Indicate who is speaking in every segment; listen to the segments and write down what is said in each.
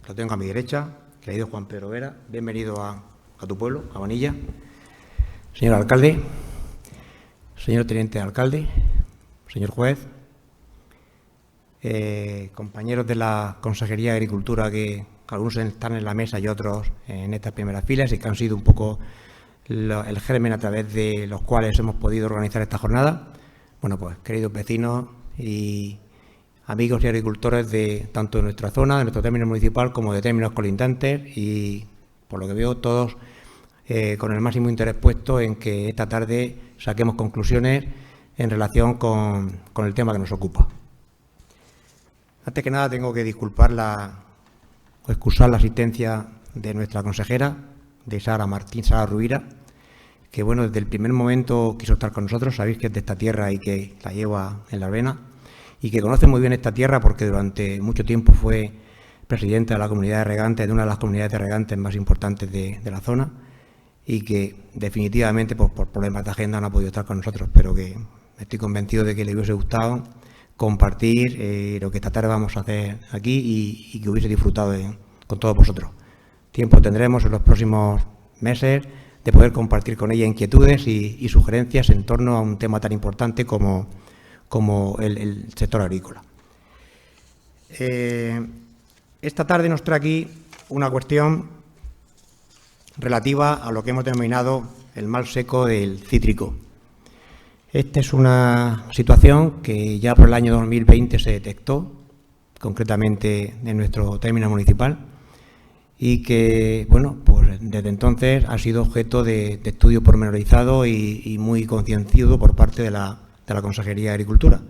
Speaker 1: lo tengo a mi derecha, querido Juan Pedro Vera, bienvenido a tu pueblo, a Vanilla. Señor alcalde, señor teniente alcalde, señor juez, compañeros de la Consejería de Agricultura, que algunos están en la mesa y otros en estas primeras filas y que han sido un poco el germen a través de los cuales hemos podido organizar esta jornada. Bueno, pues queridos vecinos y amigos y agricultores de tanto de nuestra zona, de nuestro término municipal, como de términos colindantes y, por lo que veo, todos con el máximo interés puesto en que esta tarde saquemos conclusiones en relación con el tema que nos ocupa. Antes que nada, tengo que excusar la asistencia de nuestra consejera, de Sara Rubira, que, bueno, desde el primer momento quiso estar con nosotros. Sabéis que es de esta tierra y que la lleva en la vena y que conoce muy bien esta tierra porque durante mucho tiempo fue presidenta de la comunidad de regantes, de una de las comunidades de regantes más importantes de la zona, y que definitivamente pues, por problemas de agenda no ha podido estar con nosotros, pero que estoy convencido de que le hubiese gustado compartir lo que esta tarde vamos a hacer aquí y que hubiese disfrutado con todos vosotros. Tiempo tendremos en los próximos meses de poder compartir con ella inquietudes y sugerencias en torno a un tema tan importante como el sector agrícola. Esta tarde nos trae aquí una cuestión relativa a lo que hemos denominado el mal seco del cítrico. Esta es una situación que ya por el año 2020 se detectó, concretamente en nuestro término municipal, y que, bueno, pues desde entonces ha sido objeto de estudio pormenorizado y muy concienciado por parte de la Consejería de Agricultura.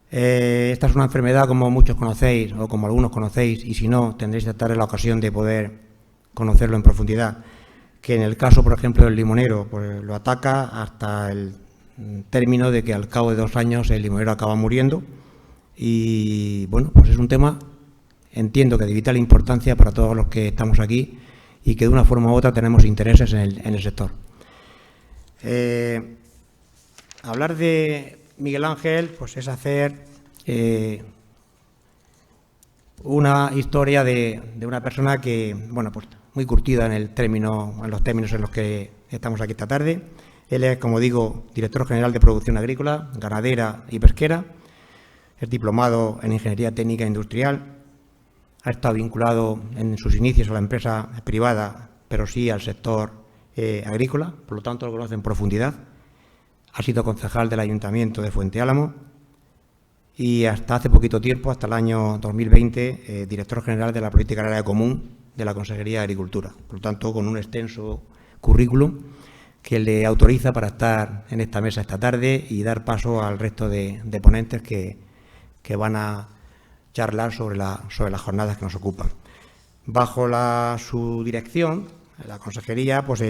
Speaker 1: Esta es una enfermedad, como muchos conocéis, o como algunos conocéis, y si no, tendréis esta tarde la ocasión de poder conocerlo en profundidad, que en el caso, por ejemplo, del limonero, pues lo ataca hasta el término de que al cabo de 2 años el limonero acaba muriendo. Y, bueno, pues es un tema, entiendo que de vital importancia para todos los que estamos aquí y que de una forma u otra tenemos intereses en el sector. Hablar de Miguel Ángel pues es hacer una historia de una persona que, bueno, pues muy curtida en los términos en los que estamos aquí esta tarde. Él es, como digo, director general de Producción Agrícola, Ganadera y Pesquera. Es diplomado en Ingeniería Técnica Industrial. Ha estado vinculado en sus inicios a la empresa privada, pero sí al sector agrícola, por lo tanto lo conoce en profundidad. Ha sido concejal del Ayuntamiento de Fuente Álamo y hasta hace poquito tiempo, hasta el año 2020, director general de la Política Agraria Común de la Consejería de Agricultura. Por lo tanto, con un extenso currículum que le autoriza para estar en esta mesa esta tarde y dar paso al resto de ponentes que van a charlar sobre las jornadas que nos ocupan. Bajo su dirección, la Consejería, pues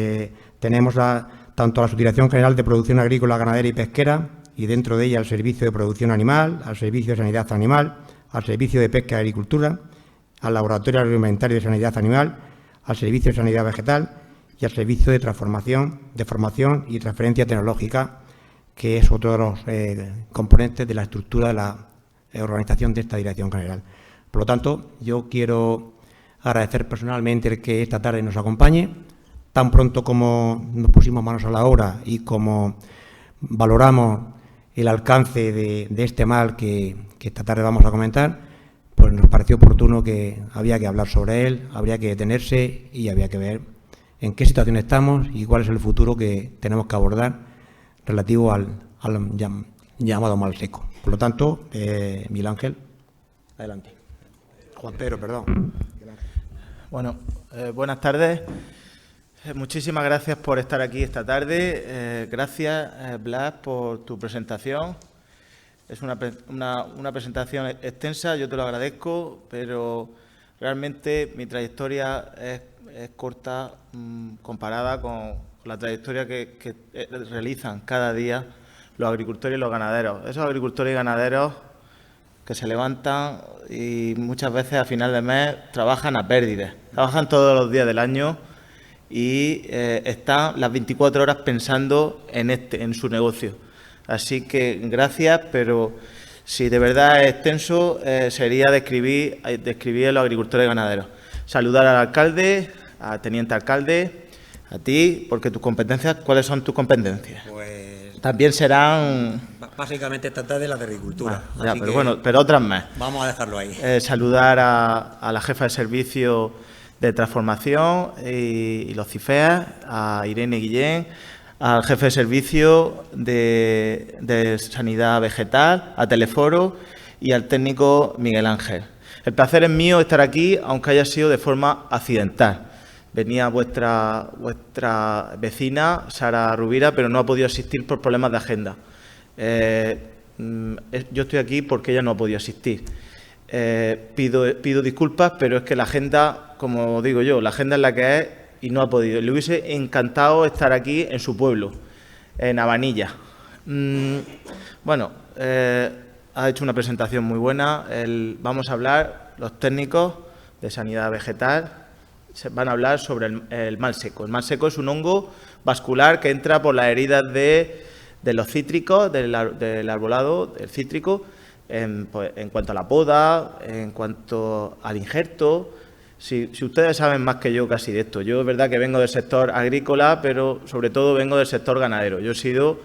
Speaker 1: tenemos tanto la Subdirección General de Producción Agrícola, Ganadera y Pesquera, y dentro de ella el Servicio de Producción Animal, al Servicio de Sanidad Animal, al Servicio de Pesca y Agricultura, al Laboratorio Alimentario de Sanidad Animal, al Servicio de Sanidad Vegetal y al Servicio de Transformación, de Formación y Transferencia Tecnológica, que es otro de los componentes de la estructura de la organización de esta Dirección General. Por lo tanto, yo quiero agradecer personalmente el que esta tarde nos acompañe. Tan pronto como nos pusimos manos a la obra y como valoramos el alcance de este mal que esta tarde vamos a comentar, pues nos pareció oportuno que había que hablar sobre él, habría que detenerse y había que ver en qué situación estamos y cuál es el futuro que tenemos que abordar relativo al llamado mal seco. Por lo tanto, Miguel Ángel, adelante. Juan Pedro, perdón.
Speaker 2: Bueno, buenas tardes. Muchísimas gracias por estar aquí esta tarde. Gracias, Blas, por tu presentación. Es una presentación extensa, yo te lo agradezco, pero realmente mi trayectoria es corta comparada con la trayectoria que realizan cada día los agricultores y los ganaderos. Esos agricultores y ganaderos que se levantan y muchas veces a final de mes trabajan a pérdidas. Trabajan todos los días del año y están las 24 horas pensando en su negocio. Así que gracias, pero Si de verdad es extenso, sería describir a los agricultores y ganaderos. Saludar al alcalde, al teniente alcalde, a ti, porque tus competencias, ¿cuáles son tus competencias?
Speaker 1: Pues
Speaker 2: También serán...
Speaker 1: básicamente esta tarde la de agricultura.
Speaker 2: Ya, pero bueno, pero otras más.
Speaker 1: Vamos a dejarlo ahí.
Speaker 2: Saludar a la jefa de servicio de transformación y los CIFEA, a Irene Guillén, al jefe de servicio de sanidad vegetal, a Teleforo y al técnico Miguel Ángel. El placer es mío estar aquí, aunque haya sido de forma accidental. Venía vuestra vecina, Sara Rubira, pero no ha podido asistir por problemas de agenda. Yo estoy aquí porque ella no ha podido asistir. Pido disculpas, pero es que la agenda, como digo yo, la agenda es la que es y no ha podido. Le hubiese encantado estar aquí en su pueblo, en Habanilla. Bueno, ha hecho una presentación muy buena. Vamos a hablar, los técnicos de sanidad vegetal van a hablar sobre el mal seco. El mal seco es un hongo vascular que entra por las heridas de los cítricos, del arbolado, del cítrico, en cuanto a la poda, en cuanto al injerto. Si ustedes saben más que yo casi de esto. Yo es verdad que vengo del sector agrícola, pero sobre todo vengo del sector ganadero. Yo he sido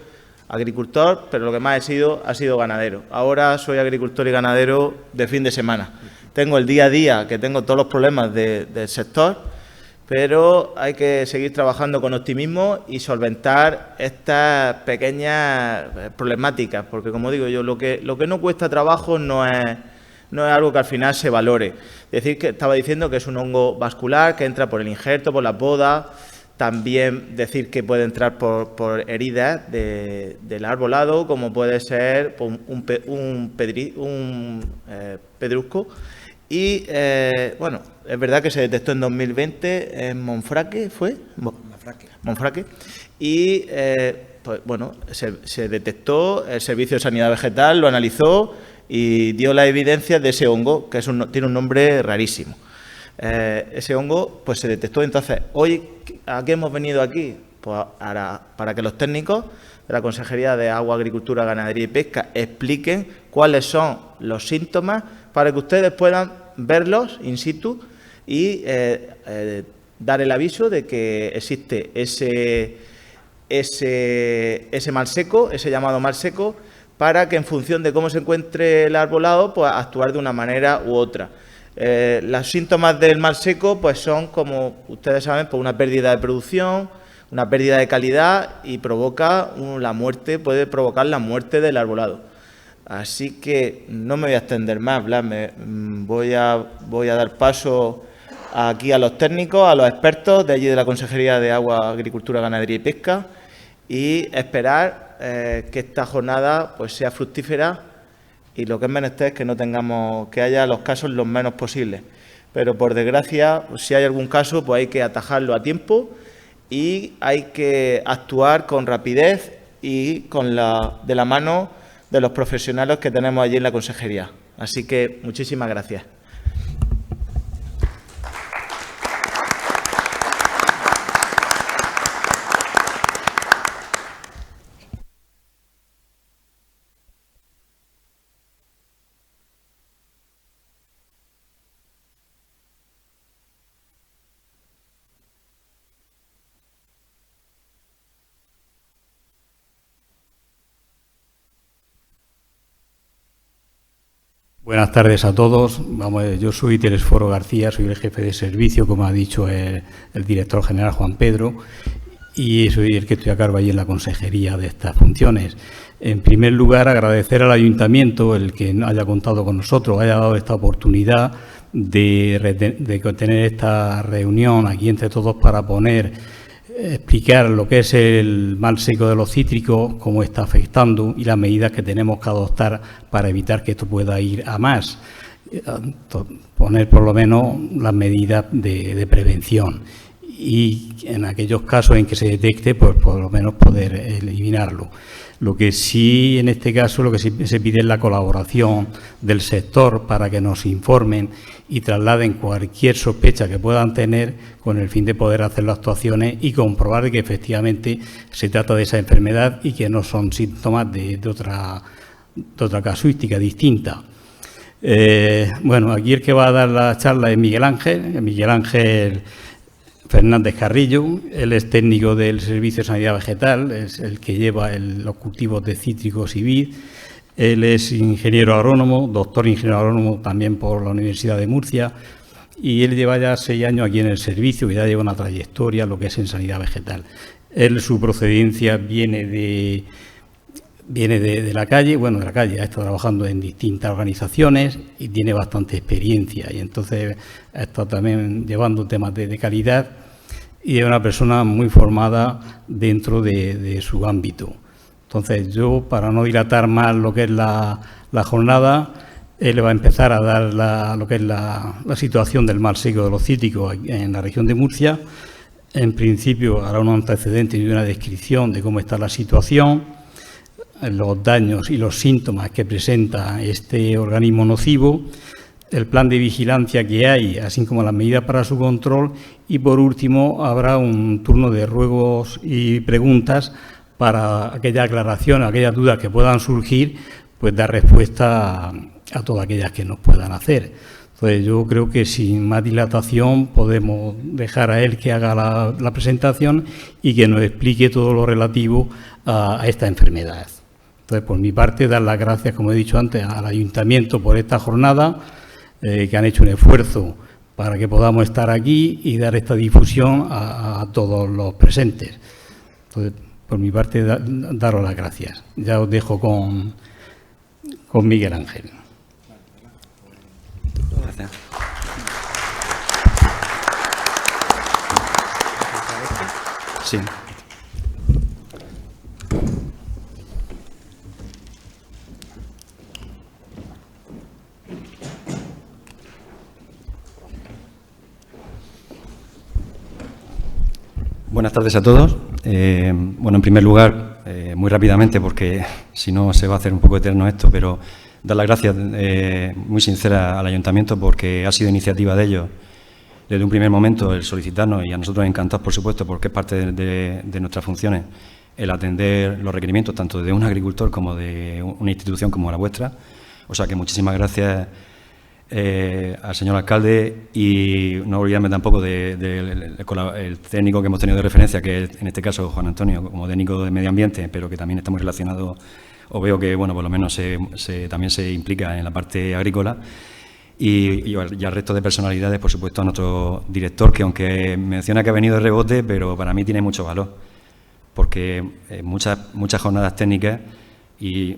Speaker 2: agricultor, pero lo que más he sido ha sido ganadero. Ahora soy agricultor y ganadero de fin de semana. Tengo el día a día, que tengo todos los problemas del sector, pero hay que seguir trabajando con optimismo y solventar estas pequeñas problemáticas, porque como digo yo, lo que no cuesta trabajo no es algo que al final se valore. Estaba diciendo que es un hongo vascular que entra por el injerto, por la poda, también decir que puede entrar por heridas del arbolado, como puede ser un pedrusco. Y, bueno, es verdad que se detectó en 2020 en Monfraque, ¿fue? Monfraque. Y, pues, bueno, se detectó, el Servicio de Sanidad Vegetal lo analizó y dio la evidencia de ese hongo, que tiene un nombre rarísimo. Ese hongo, pues se detectó. Entonces, hoy, ¿a qué hemos venido aquí? Pues para que los técnicos de la Consejería de Agua, Agricultura, Ganadería y Pesca expliquen cuáles son los síntomas para que ustedes puedan verlos in situ y dar el aviso de que existe ese mal seco, ese llamado mal seco, para que en función de cómo se encuentre el arbolado, pues actuar de una manera u otra. Los síntomas del mal seco pues son, como ustedes saben, pues una pérdida de producción, una pérdida de calidad y puede provocar la muerte del arbolado. Así que no me voy a extender más, Blas, voy a dar paso aquí a los técnicos, a los expertos de allí de la Consejería de Agua, Agricultura, Ganadería y Pesca y esperar que esta jornada pues sea fructífera y lo que es menester es que haya los casos los menos posibles. Pero por desgracia, si hay algún caso, pues hay que atajarlo a tiempo y hay que actuar con rapidez y de la mano de los profesionales que tenemos allí en la Consejería. Así que muchísimas gracias.
Speaker 3: Buenas tardes a todos. Yo soy Telesforo García, soy el jefe de servicio, como ha dicho el director general Juan Pedro, y soy el que estoy a cargo allí en la consejería de estas funciones. En primer lugar, agradecer al ayuntamiento el que haya contado con nosotros, haya dado esta oportunidad de tener esta reunión aquí entre todos para explicar lo que es el mal seco de los cítricos, cómo está afectando y las medidas que tenemos que adoptar para evitar que esto pueda ir a más. Poner por lo menos las medidas de prevención y en aquellos casos en que se detecte, pues por lo menos poder eliminarlo. Lo que sí, en este caso, lo que sí se pide es la colaboración del sector para que nos informen y trasladen cualquier sospecha que puedan tener con el fin de poder hacer las actuaciones y comprobar que efectivamente se trata de esa enfermedad y que no son síntomas de otra casuística distinta. Bueno, aquí el que va a dar la charla es Miguel Ángel Fernández Carrillo. Él es técnico del Servicio de Sanidad Vegetal, es el que lleva los cultivos de cítricos y vid. Él es ingeniero agrónomo, doctor ingeniero agrónomo también por la Universidad de Murcia, y él lleva ya 6 años aquí en el servicio y ya lleva una trayectoria lo que es en sanidad vegetal. Su procedencia viene de la calle, bueno, de la calle, ha estado trabajando en distintas organizaciones y tiene bastante experiencia, y entonces ha estado también llevando temas de calidad, y es una persona muy formada dentro de su ámbito. Entonces yo, para no dilatar más lo que es la jornada, él va a empezar a dar lo que es la situación del mal seco de los cítricos en la región de Murcia. En principio hará un antecedente y una descripción de cómo está la situación, los daños y los síntomas que presenta este organismo nocivo, el plan de vigilancia que hay, así como las medidas para su control, y por último habrá un turno de ruegos y preguntas para aquellas aclaraciones, aquellas dudas que puedan surgir, pues dar respuesta a todas aquellas que nos puedan hacer. Entonces yo creo que sin más dilatación podemos dejar a él que haga la presentación y que nos explique todo lo relativo a esta enfermedad. Entonces, por mi parte, dar las gracias, como he dicho antes, al Ayuntamiento por esta jornada, que han hecho un esfuerzo para que podamos estar aquí y dar esta difusión a todos los presentes. Entonces, por mi parte, daros las gracias. Ya os dejo con Miguel Ángel.
Speaker 4: Gracias. Sí. Buenas tardes a todos. Bueno, en primer lugar, muy rápidamente, porque si no se va a hacer un poco eterno esto, pero dar las gracias muy sinceras al Ayuntamiento, porque ha sido iniciativa de ellos desde un primer momento el solicitarnos, y a nosotros encantados, por supuesto, porque es parte de nuestras funciones, el atender los requerimientos tanto de un agricultor como de una institución como la vuestra. O sea que muchísimas gracias al señor alcalde, y no olvidarme tampoco del técnico que hemos tenido de referencia, que es en este caso Juan Antonio, como técnico de medio ambiente, pero que también está muy relacionado, o veo que bueno, por lo menos también se implica en la parte agrícola, y al resto de personalidades, por supuesto a nuestro director, que aunque menciona que ha venido de rebote, pero para mí tiene mucho valor, porque muchas jornadas técnicas, y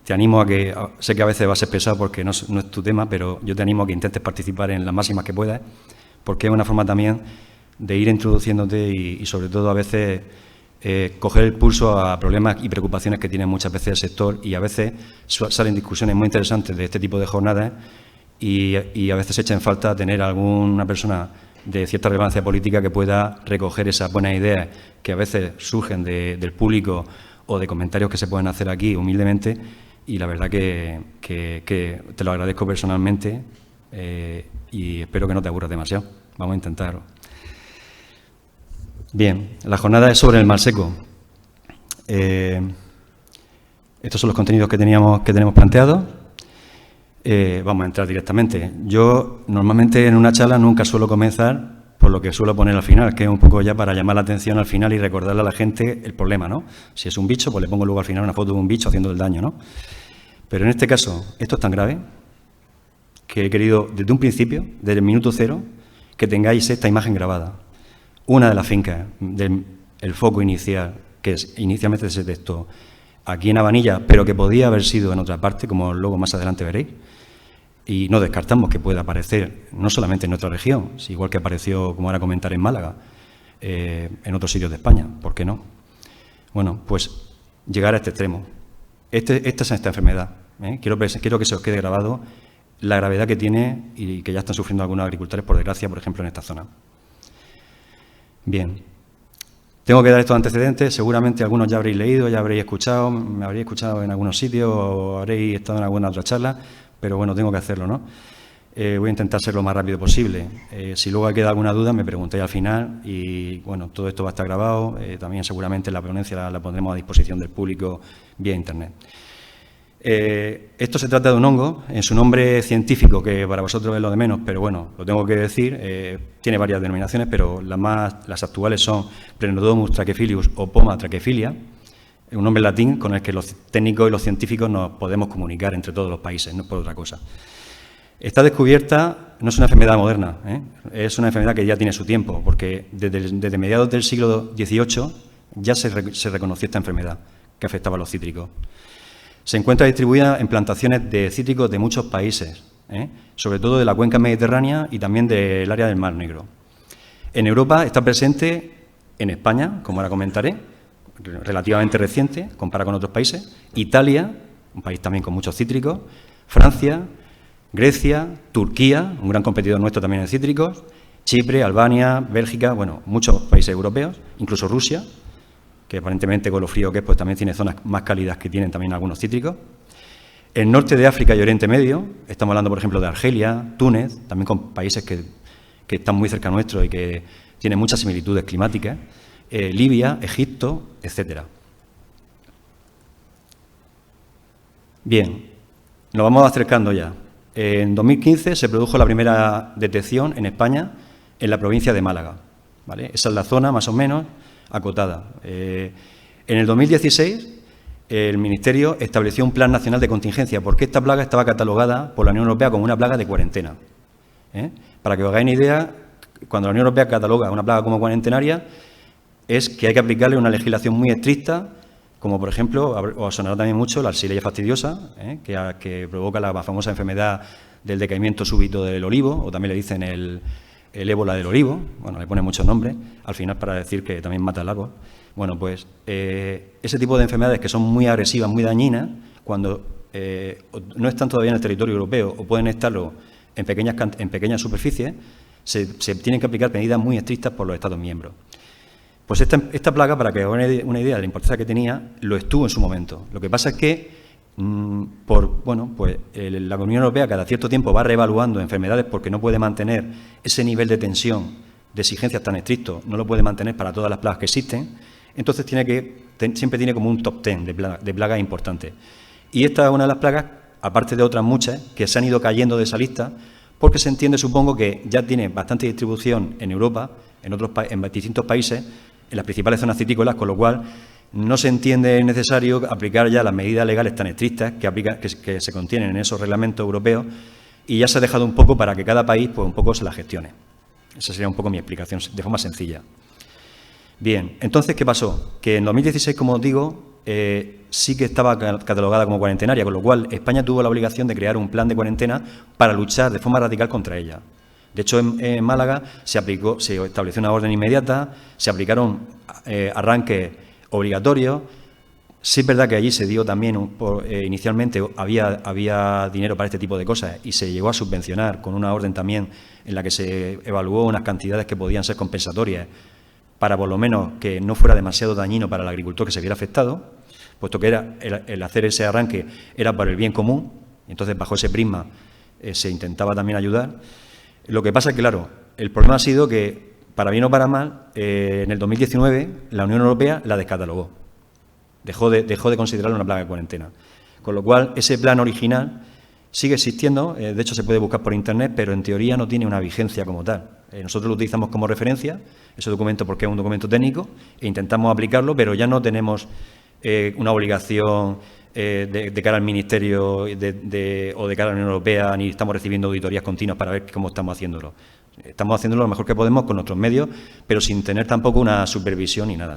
Speaker 4: te animo a que, sé que a veces va a ser pesado porque no es tu tema, pero yo te animo a que intentes participar en las máximas que puedas, porque es una forma también de ir introduciéndote y sobre todo a veces coger el pulso a problemas y preocupaciones que tiene muchas veces el sector, y a veces salen discusiones muy interesantes de este tipo de jornadas, y a veces echa en falta tener alguna persona de cierta relevancia política que pueda recoger esas buenas ideas que a veces surgen del público o de comentarios que se pueden hacer aquí humildemente, y la verdad que te lo agradezco personalmente, y espero que no te aburras demasiado. Vamos a intentarlo. Bien, la jornada es sobre el mal seco. Estos son los contenidos que tenemos planteados. Vamos a entrar directamente. Yo normalmente en una charla nunca suelo comenzar por lo que suelo poner al final, que es un poco ya para llamar la atención al final y recordarle a la gente el problema, ¿no? Si es un bicho, pues le pongo luego al final una foto de un bicho haciendo el daño, ¿no? Pero en este caso, esto es tan grave que he querido, desde un principio, desde el minuto cero, que tengáis esta imagen grabada. Una de las fincas del foco inicial, que inicialmente se detectó aquí en Habanilla, pero que podía haber sido en otra parte, como luego más adelante veréis, y no descartamos que pueda aparecer no solamente en nuestra región, igual que apareció, como ahora comentar, en Málaga, en otros sitios de España, ¿por qué no? Bueno, pues llegar a este extremo. Esta es esta enfermedad. Quiero que se os quede grabado la gravedad que tiene y que ya están sufriendo algunos agricultores, por desgracia, por ejemplo, en esta zona. Bien. Tengo que dar estos antecedentes, seguramente algunos ya habréis leído, ya habréis escuchado, me habréis escuchado en algunos sitios o habréis estado en alguna otra charla, pero bueno, tengo que hacerlo, ¿no? Voy a intentar ser lo más rápido posible. Si luego queda alguna duda, me preguntéis al final, y bueno, todo esto va a estar grabado, también seguramente la ponencia la pondremos a disposición del público vía internet. Esto se trata de un hongo, en su nombre científico, que para vosotros es lo de menos, pero bueno, lo tengo que decir, tiene varias denominaciones, pero las actuales son Plenodomus trachephilus o Poma trachephilia, un nombre latín con el que los técnicos y los científicos nos podemos comunicar entre todos los países, no es por otra cosa. Está descubierta, no es una enfermedad moderna, es una enfermedad que ya tiene su tiempo, porque desde mediados del siglo XVIII ya se reconoció esta enfermedad que afectaba a los cítricos. Se encuentra distribuida en plantaciones de cítricos de muchos países, sobre todo de la cuenca mediterránea y también del área del Mar Negro. En Europa está presente en España, como ahora comentaré, relativamente reciente, comparado con otros países, Italia, un país también con muchos cítricos, Francia, Grecia, Turquía, un gran competidor nuestro también en cítricos, Chipre, Albania, Bélgica, bueno, muchos países europeos, incluso Rusia, que aparentemente con lo frío que es, pues también tiene zonas más cálidas que tienen también algunos cítricos. El norte de África y Oriente Medio, estamos hablando, por ejemplo, de Argelia, Túnez, también con países que están muy cerca nuestro y que tienen muchas similitudes climáticas, Libia, Egipto, etcétera. Bien, nos vamos acercando ya. En 2015 se produjo la primera detección en España, en la provincia de Málaga, ¿vale? Esa es la zona, más o menos, acotada. En el 2016, el Ministerio estableció un plan nacional de contingencia, porque esta plaga estaba catalogada por la Unión Europea como una plaga de cuarentena. Para que os hagáis una idea, cuando la Unión Europea cataloga una plaga como cuarentenaria, es que hay que aplicarle una legislación muy estricta, como por ejemplo, os sonará también mucho la Xylella fastidiosa, que provoca la famosa enfermedad del decaimiento súbito del olivo, o también le dicen el ébola del olivo, bueno, le ponen muchos nombres, al final para decir que también mata el árbol. Bueno, pues ese tipo de enfermedades que son muy agresivas, muy dañinas, cuando no están todavía en el territorio europeo o pueden estarlo en pequeñas superficies, se tienen que aplicar medidas muy estrictas por los Estados miembros. Pues esta plaga, para que os hagáis una idea de la importancia que tenía, lo estuvo en su momento. Lo que pasa es que la Unión Europea cada cierto tiempo va reevaluando enfermedades porque no puede mantener ese nivel de tensión, de exigencias tan estrictos, no lo puede mantener para todas las plagas que existen. Entonces siempre tiene como un top 10 de plagas importantes. Y esta es una de las plagas, aparte de otras muchas, que se han ido cayendo de esa lista, porque se entiende, supongo, que ya tiene bastante distribución en Europa, en distintos países, en las principales zonas citrícolas, con lo cual no se entiende necesario aplicar ya las medidas legales tan estrictas que se contienen en esos reglamentos europeos, y ya se ha dejado un poco para que cada país pues un poco se la gestione. Esa sería un poco mi explicación, de forma sencilla. Bien, entonces, ¿qué pasó? Que en 2016, como os digo, sí que estaba catalogada como cuarentenaria, con lo cual España tuvo la obligación de crear un plan de cuarentena para luchar de forma radical contra ella. De hecho, en Málaga se estableció una orden inmediata, se aplicaron arranques obligatorios. Sí es verdad que allí se dio también, inicialmente había dinero para este tipo de cosas y se llegó a subvencionar con una orden también en la que se evaluó unas cantidades que podían ser compensatorias para por lo menos que no fuera demasiado dañino para el agricultor que se viera afectado, puesto que el hacer ese arranque era para el bien común, y entonces bajo ese prisma se intentaba también ayudar. Lo que pasa es que, claro, el problema ha sido que, para bien o para mal, en el 2019 la Unión Europea la descatalogó. Dejó de considerarla una plaga de cuarentena. Con lo cual, ese plan original sigue existiendo, de hecho se puede buscar por Internet, pero en teoría no tiene una vigencia como tal. Nosotros lo utilizamos como referencia, ese documento, porque es un documento técnico, e intentamos aplicarlo, pero ya no tenemos una obligación de cara al Ministerio o de cara a la Unión Europea, ni estamos recibiendo auditorías continuas para ver cómo estamos haciéndolo. Estamos haciéndolo lo mejor que podemos con nuestros medios, pero sin tener tampoco una supervisión ni nada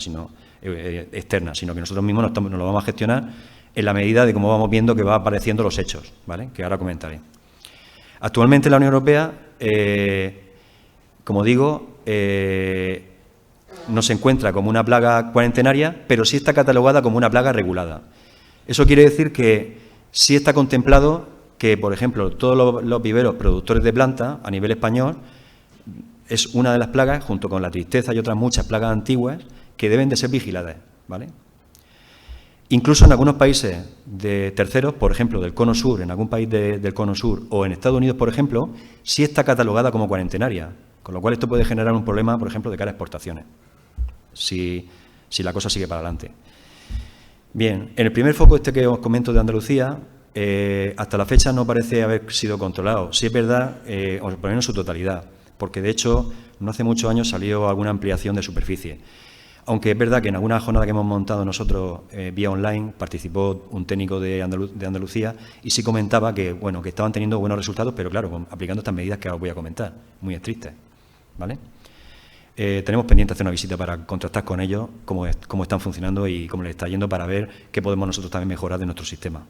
Speaker 4: externa, sino que nosotros mismos nos lo vamos a gestionar en la medida de cómo vamos viendo que van apareciendo los hechos, ¿vale? Que ahora comentaré. Actualmente la Unión Europea, como digo, no se encuentra como una plaga cuarentenaria, pero sí está catalogada como una plaga regulada. Eso quiere decir que sí está contemplado que, por ejemplo, todos los viveros productores de planta a nivel español es una de las plagas, junto con la tristeza y otras muchas plagas antiguas, que deben de ser vigiladas, ¿vale? Incluso en algunos países de terceros, por ejemplo, del Cono Sur, en algún país del Cono Sur, o en Estados Unidos, por ejemplo, sí está catalogada como cuarentenaria, con lo cual esto puede generar un problema, por ejemplo, de cara a exportaciones, si la cosa sigue para adelante. Bien, en el primer foco que os comento de Andalucía, hasta la fecha no parece haber sido controlado. Sí es verdad, o por lo menos en su totalidad, porque de hecho no hace muchos años salió alguna ampliación de superficie. Aunque es verdad que en alguna jornada que hemos montado nosotros vía online participó un técnico de Andalucía y sí comentaba que, bueno, que estaban teniendo buenos resultados, pero claro, aplicando estas medidas que ahora os voy a comentar, muy estrictas, ¿vale? Tenemos pendiente hacer una visita para contrastar con ellos cómo están funcionando y cómo les está yendo para ver qué podemos nosotros también mejorar de nuestro sistema.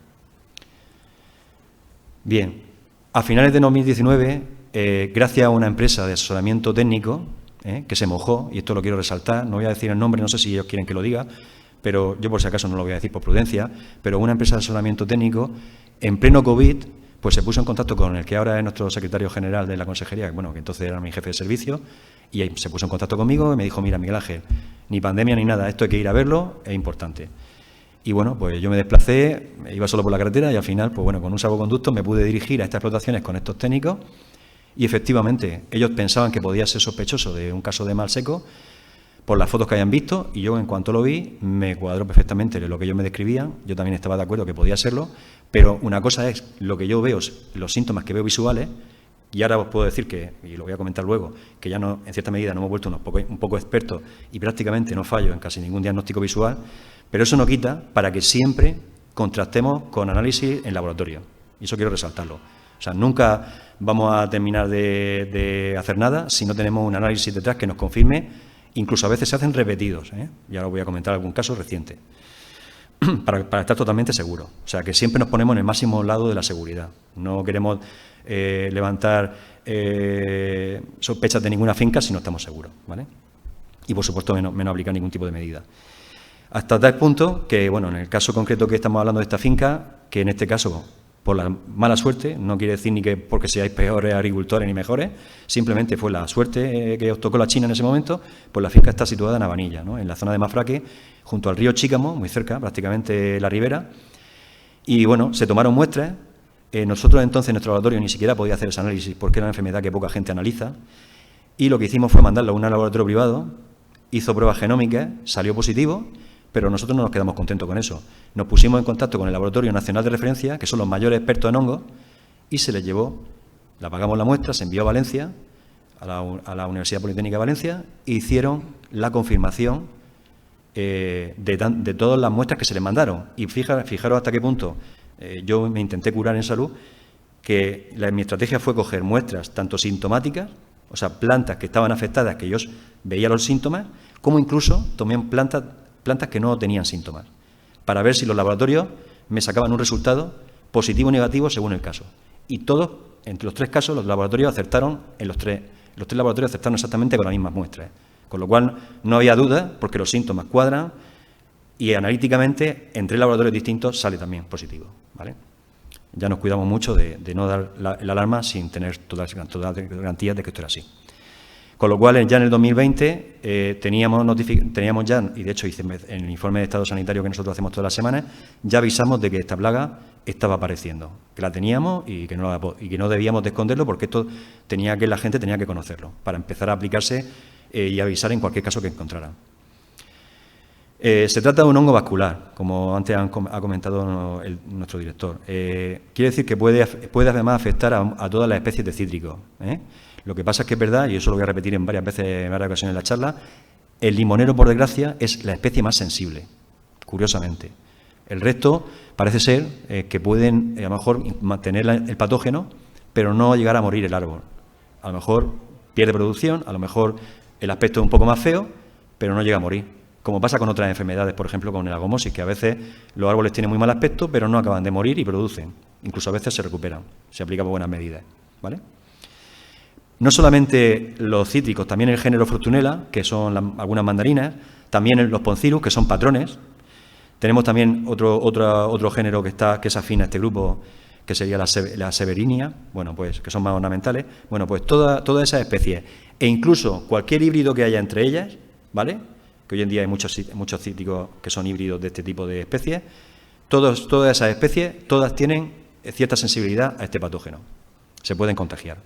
Speaker 4: Bien, a finales de 2019, gracias a una empresa de asesoramiento técnico que se mojó, y esto lo quiero resaltar, no voy a decir el nombre, no sé si ellos quieren que lo diga, pero yo por si acaso no lo voy a decir por prudencia, pero una empresa de asesoramiento técnico, en pleno COVID, pues se puso en contacto con el que ahora es nuestro secretario general de la consejería, bueno, que entonces era mi jefe de servicio, y se puso en contacto conmigo y me dijo, mira, Miguel Ángel, ni pandemia ni nada, esto hay que ir a verlo, es importante. Y bueno, pues yo me desplacé, iba solo por la carretera y al final, pues bueno, con un salvoconducto me pude dirigir a estas explotaciones con estos técnicos y efectivamente ellos pensaban que podía ser sospechoso de un caso de mal seco por las fotos que habían visto y yo en cuanto lo vi me cuadró perfectamente lo que ellos me describían, yo también estaba de acuerdo que podía serlo, pero una cosa es lo que yo veo, los síntomas que veo visuales, y ahora os puedo decir que, y lo voy a comentar luego, que ya no, en cierta medida no hemos vuelto un poco expertos y prácticamente no fallo en casi ningún diagnóstico visual, pero eso no quita para que siempre contrastemos con análisis en laboratorio, y eso quiero resaltarlo. O sea, nunca vamos a terminar de hacer nada si no tenemos un análisis detrás que nos confirme, incluso a veces se hacen repetidos, y ahora os voy a comentar algún caso reciente, para estar totalmente seguros. O sea, que siempre nos ponemos en el máximo lado de la seguridad. No queremos levantar sospechas de ninguna finca si no estamos seguros, ¿vale? Y, por supuesto, menos aplicar ningún tipo de medida. Hasta tal punto que, bueno, en el caso concreto que estamos hablando de esta finca, que en este caso, por la mala suerte, no quiere decir ni que porque seáis peores agricultores ni mejores, simplemente fue la suerte que os tocó la China en ese momento, pues la finca está situada en Habanilla, ¿no? En la zona de Mafraque, junto al río Chícamo, muy cerca, prácticamente la ribera, y bueno, se tomaron muestras. Nosotros entonces en nuestro laboratorio ni siquiera podía hacer ese análisis porque era una enfermedad que poca gente analiza, y lo que hicimos fue mandarlo a un laboratorio privado, hizo pruebas genómicas, salió positivo, pero nosotros no nos quedamos contentos con eso. Nos pusimos en contacto con el Laboratorio Nacional de Referencia, que son los mayores expertos en hongos, y se les llevó, la pagamos la muestra, se envió a Valencia, a la Universidad Politécnica de Valencia, e hicieron la confirmación de todas las muestras que se les mandaron. Y fijaros hasta qué punto yo me intenté curar en salud, que mi estrategia fue coger muestras tanto sintomáticas, o sea, plantas que estaban afectadas, que yo veía los síntomas, como incluso tomé plantas que no tenían síntomas, para ver si los laboratorios me sacaban un resultado positivo o negativo según el caso. Y todos, entre los tres casos, los laboratorios acertaron, los tres laboratorios acertaron exactamente con las mismas muestras. Con lo cual no había duda, porque los síntomas cuadran y analíticamente en tres laboratorios distintos sale también positivo, ¿vale? Ya nos cuidamos mucho de no dar la alarma sin tener todas las garantías de que esto era así. Con lo cual, ya en el 2020 teníamos ya, y de hecho en el informe de estado sanitario que nosotros hacemos todas las semanas, ya avisamos de que esta plaga estaba apareciendo, que la teníamos y que no debíamos de esconderlo porque esto la gente tenía que conocerlo para empezar a aplicarse y avisar en cualquier caso que encontraran. Se trata de un hongo vascular, como antes ha comentado nuestro director. Quiere decir que puede además afectar a todas las especies de cítricos. Lo que pasa es que es verdad, y eso lo voy a repetir en varias ocasiones en la charla, el limonero, por desgracia, es la especie más sensible, curiosamente. El resto parece ser que pueden, a lo mejor, mantener el patógeno, pero no llegar a morir el árbol. A lo mejor pierde producción, a lo mejor el aspecto es un poco más feo, pero no llega a morir. Como pasa con otras enfermedades, por ejemplo, con el agomosis, que a veces los árboles tienen muy mal aspecto, pero no acaban de morir y producen. Incluso a veces se recuperan, se aplica por buenas medidas, ¿vale? No solamente los cítricos, también el género Fortunella, que son algunas mandarinas, también los poncirus, que son patrones. Tenemos también otro género que es afín a este grupo, que sería la severinia, bueno, pues que son más ornamentales. Bueno, pues todas esas especies, e incluso cualquier híbrido que haya entre ellas, ¿vale?, que hoy en día hay muchos cítricos que son híbridos de este tipo de especies, todas esas especies, todas tienen cierta sensibilidad a este patógeno. Se pueden contagiar.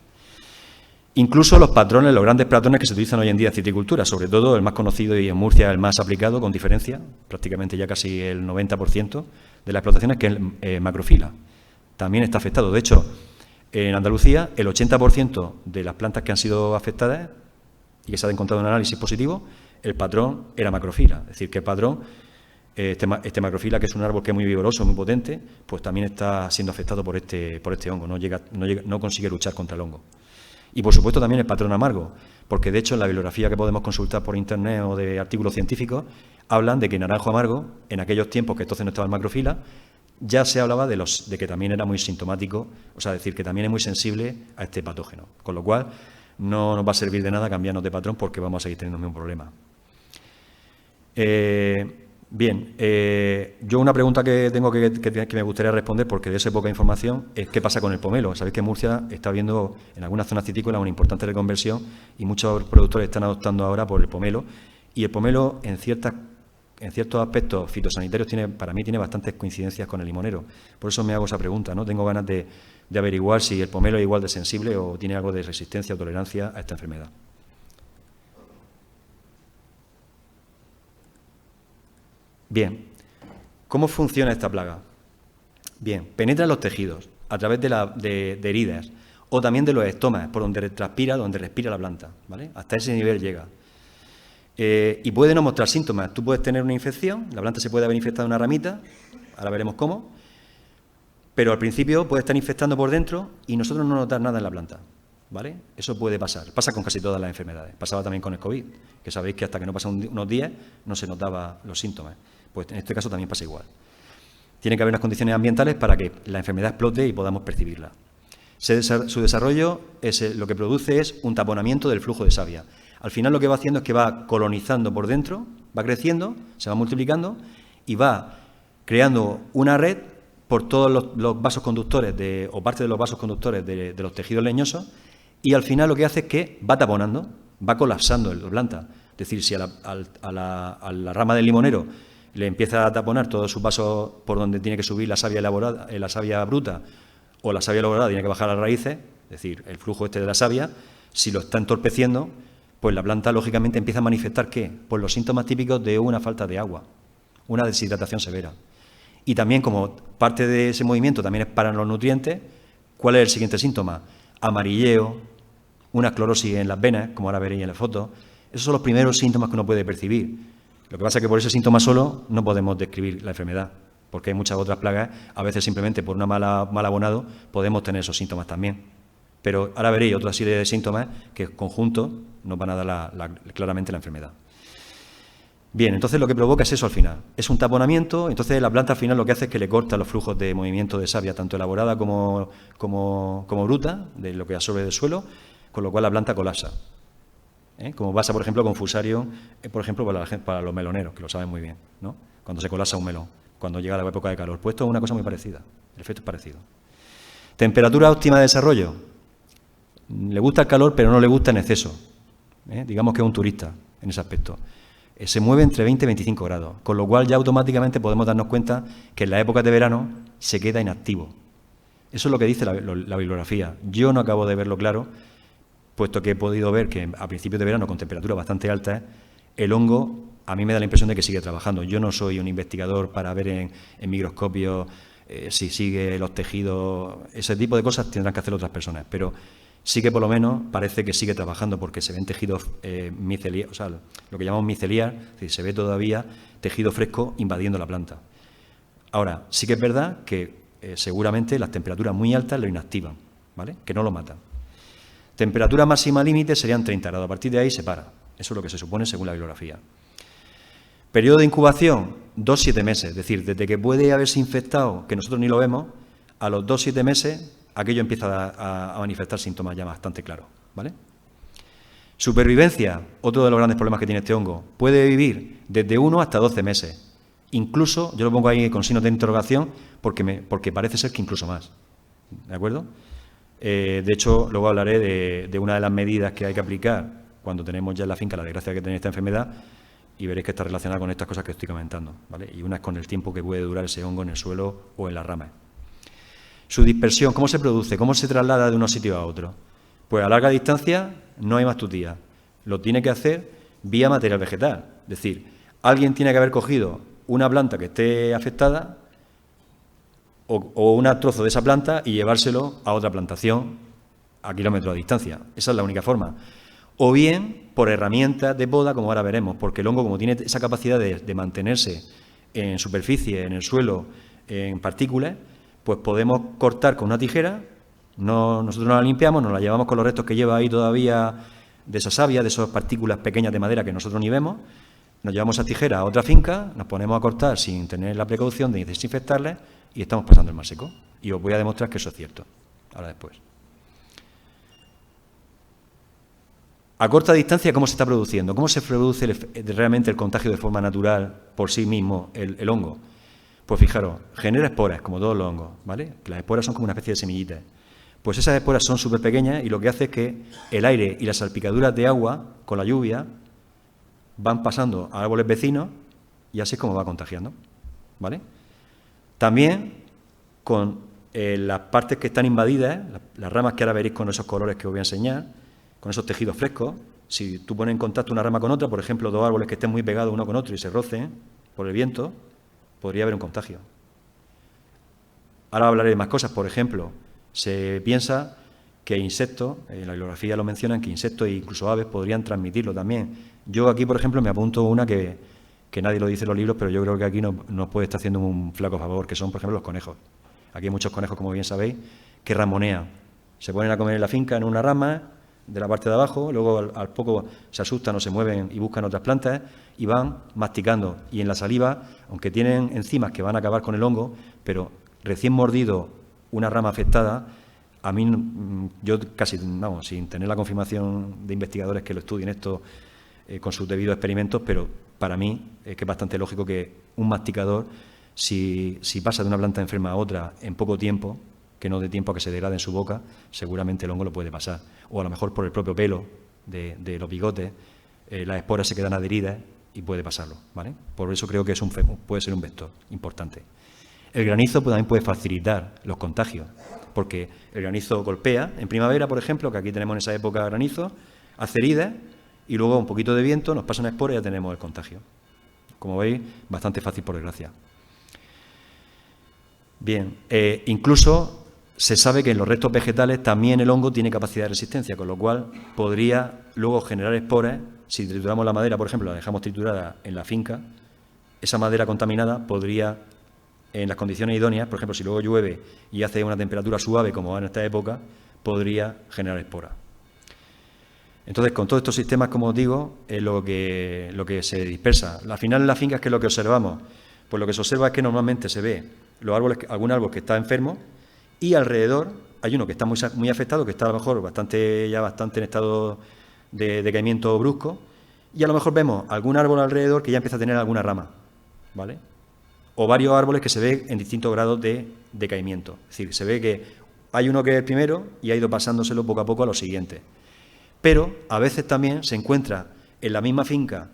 Speaker 4: Incluso los patrones, los grandes patrones que se utilizan hoy en día en citricultura, sobre todo el más conocido y en Murcia el más aplicado, con diferencia, prácticamente ya casi el 90% de las explotaciones, que es macrofila. también está afectado. De hecho, en Andalucía, el 80% de las plantas que han sido afectadas y que se ha encontrado un análisis positivo, el patrón era macrofila. Es decir, que el patrón, este macrofila, que es un árbol que es muy vigoroso, muy potente, pues también está siendo afectado por este hongo, no consigue luchar contra el hongo. Y, por supuesto, también el patrón amargo, porque, de hecho, en la bibliografía que podemos consultar por Internet o de artículos científicos, hablan de que naranjo amargo, en aquellos tiempos que entonces no estaba el macrofila, ya se hablaba de que también era muy sintomático, o sea, decir, que también es muy sensible a este patógeno, con lo cual no nos va a servir de nada cambiarnos de patrón porque vamos a seguir teniendo el mismo problema. Bien, yo una pregunta que tengo que me gustaría responder, porque de eso hay poca información, es qué pasa con el pomelo. Sabéis que en Murcia está habiendo en algunas zonas citícolas una importante reconversión y muchos productores están adoptando ahora por el pomelo, y el pomelo en ciertos aspectos fitosanitarios para mí tiene bastantes coincidencias con el limonero. Por eso me hago esa pregunta, ¿no? Tengo ganas de averiguar si el pomelo es igual de sensible o tiene algo de resistencia o tolerancia a esta enfermedad. Bien, ¿cómo funciona esta plaga? Bien, penetra en los tejidos a través de heridas o también de los estomas, por donde respira la planta, ¿vale? Hasta ese nivel llega. Y puede no mostrar síntomas. Tú puedes tener una infección, la planta se puede haber infectado en una ramita, ahora veremos cómo, pero al principio puede estar infectando por dentro y nosotros no notar nada en la planta, ¿vale? Eso puede pasar, pasa con casi todas las enfermedades. Pasaba también con el COVID, que sabéis que hasta que no pasan unos días no se notaban los síntomas. Pues en este caso también pasa igual. Tiene que haber unas condiciones ambientales para que la enfermedad explote y podamos percibirla. Su desarrollo lo que produce es un taponamiento del flujo de savia. Al final lo que va haciendo es que va colonizando por dentro, va creciendo, se va multiplicando y va creando una red por todos los vasos conductores o parte de los vasos conductores de los tejidos leñosos, y al final lo que hace es que va taponando, va colapsando la planta. Es decir, si a la rama del limonero le empieza a taponar todos sus vasos por donde tiene que subir la savia elaborada, la savia bruta, o la savia elaborada tiene que bajar a las raíces, es decir, el flujo de la savia, si lo está entorpeciendo, pues la planta lógicamente empieza a manifestar ¿qué? Pues los síntomas típicos de una falta de agua, una deshidratación severa. Y también, como parte de ese movimiento también es para los nutrientes, ¿cuál es el siguiente síntoma? Amarilleo, una esclerosis en las venas, como ahora veréis en la foto. Esos son los primeros síntomas que uno puede percibir. Lo que pasa es que por ese síntoma solo no podemos describir la enfermedad, porque hay muchas otras plagas, a veces simplemente por mal abonado podemos tener esos síntomas también. Pero ahora veréis otra serie de síntomas que en conjunto nos van a dar claramente la enfermedad. Bien, entonces lo que provoca es eso al final, es un taponamiento. Entonces la planta al final lo que hace es que le corta los flujos de movimiento de savia, tanto elaborada como bruta, de lo que absorbe del suelo, con lo cual la planta colapsa. Como pasa, por ejemplo, con Fusarium, por ejemplo, para los meloneros, que lo saben muy bien, ¿no? Cuando se colapsa un melón, cuando llega la época de calor. Pues esto es una cosa muy parecida, el efecto es parecido. Temperatura óptima de desarrollo. Le gusta el calor, pero no le gusta en exceso. Digamos que es un turista en ese aspecto. Se mueve entre 20 y 25 grados, con lo cual ya automáticamente podemos darnos cuenta que en la época de verano se queda inactivo. Eso es lo que dice la bibliografía. Yo no acabo de verlo claro, puesto que he podido ver que a principios de verano, con temperaturas bastante altas, el hongo a mí me da la impresión de que sigue trabajando. Yo no soy un investigador para ver en microscopio si sigue los tejidos, ese tipo de cosas tendrán que hacer otras personas, pero sí que por lo menos parece que sigue trabajando, porque se ven tejidos miceliar, o sea, lo que llamamos miceliar, es decir, se ve todavía tejido fresco invadiendo la planta. Ahora, sí que es verdad que seguramente las temperaturas muy altas lo inactivan, ¿vale? Que no lo matan. Temperatura máxima límite serían 30 grados, a partir de ahí se para. Eso es lo que se supone según la bibliografía. Periodo de incubación, 2-7 meses, es decir, desde que puede haberse infectado, que nosotros ni lo vemos, a los 2-7 meses aquello empieza a manifestar síntomas ya bastante claros, ¿vale? Supervivencia, otro de los grandes problemas que tiene este hongo, puede vivir desde 1 hasta 12 meses. Incluso, yo lo pongo ahí con signos de interrogación, porque parece ser que incluso más, ¿de acuerdo? De hecho, luego hablaré de una de las medidas que hay que aplicar cuando tenemos ya en la finca la desgracia que tiene esta enfermedad, y veréis que está relacionada con estas cosas que estoy comentando, ¿vale? Y una es con el tiempo que puede durar ese hongo en el suelo o en las ramas. Su dispersión, ¿cómo se produce? ¿Cómo se traslada de un sitio a otro? Pues a larga distancia no hay más tutía. Lo tiene que hacer vía material vegetal. Es decir, alguien tiene que haber cogido una planta que esté afectada, o un trozo de esa planta y llevárselo a otra plantación a kilómetros de distancia. Esa es la única forma. O bien por herramientas de poda, como ahora veremos, porque el hongo, como tiene esa capacidad de mantenerse en superficie, en el suelo, en partículas, pues podemos cortar con una tijera, nosotros no la limpiamos, nos la llevamos con los restos que lleva ahí todavía de esa savia, de esas partículas pequeñas de madera que nosotros ni vemos, nos llevamos esa tijera a otra finca, nos ponemos a cortar sin tener la precaución de desinfectarlas y estamos pasando el mal seco. Y os voy a demostrar que eso es cierto, ahora después. A corta distancia, ¿cómo se está produciendo? ¿Cómo se produce realmente el contagio de forma natural por sí mismo el hongo? Pues fijaros, genera esporas, como todos los hongos, ¿vale? Las esporas son como una especie de semillitas. Pues esas esporas son súper pequeñas y lo que hace es que el aire y las salpicaduras de agua con la lluvia van pasando a árboles vecinos y así es como va contagiando, ¿vale? También con las partes que están invadidas, las ramas que ahora veréis con esos colores que os voy a enseñar, con esos tejidos frescos, si tú pones en contacto una rama con otra, por ejemplo, dos árboles que estén muy pegados uno con otro y se rocen por el viento, podría haber un contagio. Ahora hablaré de más cosas. Por ejemplo, se piensa que insectos, en la bibliografía lo mencionan, que insectos e incluso aves podrían transmitirlo también. Yo aquí, por ejemplo, me apunto una que nadie lo dice en los libros, pero yo creo que aquí nos puede estar haciendo un flaco favor, que son, por ejemplo, los conejos. Aquí hay muchos conejos, como bien sabéis, que ramonean. Se ponen a comer en la finca, en una rama de la parte de abajo, luego al poco se asustan o se mueven y buscan otras plantas y van masticando. Y en la saliva, aunque tienen enzimas que van a acabar con el hongo, pero recién mordido una rama afectada, a mí, yo casi, vamos, sin tener la confirmación de investigadores que lo estudien esto con sus debidos experimentos, pero para mí es que es bastante lógico que un masticador, si pasa de una planta enferma a otra en poco tiempo, que no dé tiempo a que se degrade en su boca, seguramente el hongo lo puede pasar. O a lo mejor por el propio pelo de los bigotes, las esporas se quedan adheridas y puede pasarlo, ¿vale? Por eso creo que puede ser un vector importante. El granizo también puede facilitar los contagios, porque el granizo golpea en primavera, por ejemplo, que aquí tenemos en esa época granizo, hace heridas y luego un poquito de viento, nos pasa una espora y ya tenemos el contagio. Como veis, bastante fácil por desgracia. Bien, incluso se sabe que en los restos vegetales también el hongo tiene capacidad de resistencia, con lo cual podría luego generar esporas. Si trituramos la madera, por ejemplo, la dejamos triturada en la finca, esa madera contaminada podría, en las condiciones idóneas, por ejemplo, si luego llueve y hace una temperatura suave, como va en esta época, podría generar esporas. Entonces, con todos estos sistemas, como os digo, es lo que se dispersa. Al final, en las fincas, ¿qué es lo que observamos? Pues lo que se observa es que normalmente se ve algún árbol que está enfermo y alrededor hay uno que está muy afectado, que está a lo mejor bastante en estado de decaimiento brusco, y a lo mejor vemos algún árbol alrededor que ya empieza a tener alguna rama, ¿vale? O varios árboles que se ven en distintos grados de decaimiento. Es decir, se ve que hay uno que es el primero y ha ido pasándoselo poco a poco a los siguientes. Pero a veces también se encuentra en la misma finca,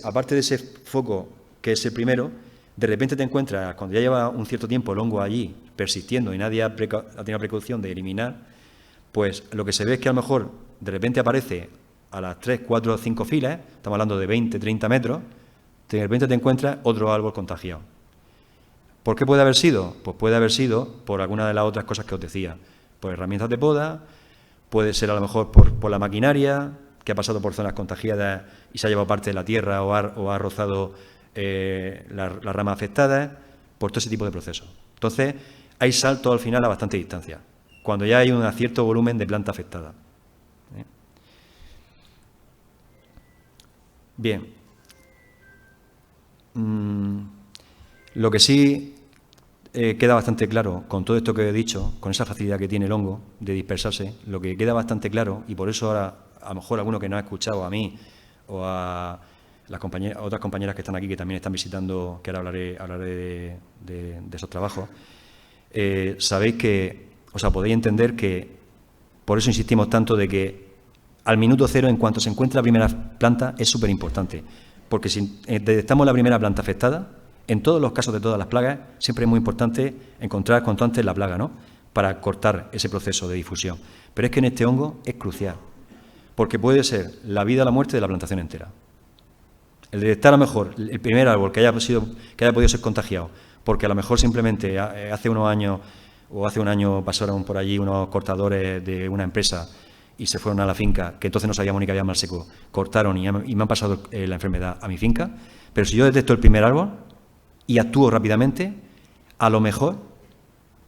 Speaker 4: aparte de ese foco que es el primero, de repente te encuentras, cuando ya lleva un cierto tiempo el hongo allí persistiendo y nadie ha tenido precaución de eliminar, pues lo que se ve es que a lo mejor de repente aparece a las 3, 4 o 5 filas, estamos hablando de 20, 30 metros, de repente te encuentras otro árbol contagiado. ¿Por qué puede haber sido? Pues puede haber sido por alguna de las otras cosas que os decía, por herramientas de poda, puede ser a lo mejor por la maquinaria, que ha pasado por zonas contagiadas y se ha llevado parte de la tierra o ha rozado las ramas afectadas, por todo ese tipo de procesos. Entonces, hay saltos al final a bastante distancia, cuando ya hay un cierto volumen de planta afectada. Bien. Lo que sí queda bastante claro con todo esto que he dicho, con esa facilidad que tiene el hongo de dispersarse, lo que queda bastante claro, y por eso ahora a lo mejor alguno que no ha escuchado a mí o a otras compañeras que están aquí, que también están visitando, que ahora hablaré de esos trabajos, sabéis que, o sea, podéis entender que, por eso insistimos tanto de que al minuto cero, en cuanto se encuentra la primera planta, es súper importante, porque si detectamos la primera planta afectada, en todos los casos de todas las plagas, siempre es muy importante encontrar cuanto antes la plaga, ¿no?, para cortar ese proceso de difusión. Pero es que en este hongo es crucial, porque puede ser la vida o la muerte de la plantación entera. El detectar a lo mejor el primer árbol que haya podido ser contagiado, porque a lo mejor simplemente hace unos años o hace un año pasaron por allí unos cortadores de una empresa y se fueron a la finca, que entonces no sabíamos ni que había mal seco, cortaron y me han pasado la enfermedad a mi finca. Pero si yo detecto el primer árbol y actúo rápidamente, a lo mejor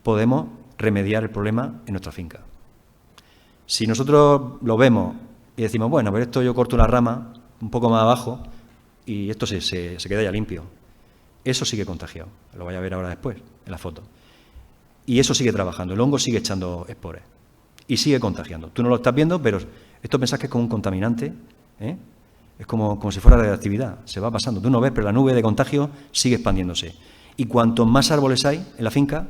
Speaker 4: podemos remediar el problema en nuestra finca. Si nosotros lo vemos y decimos, bueno, pero esto yo corto una rama un poco más abajo y esto se queda ya limpio, eso sigue contagiado. Lo vais a ver ahora después, en la foto. Y eso sigue trabajando, el hongo sigue echando espores y sigue contagiando. Tú no lo estás viendo, pero esto pensás que es como un contaminante, ¿eh? Es como si fuera radioactividad, se va pasando. Tú no ves, pero la nube de contagio sigue expandiéndose. Y cuanto más árboles hay en la finca,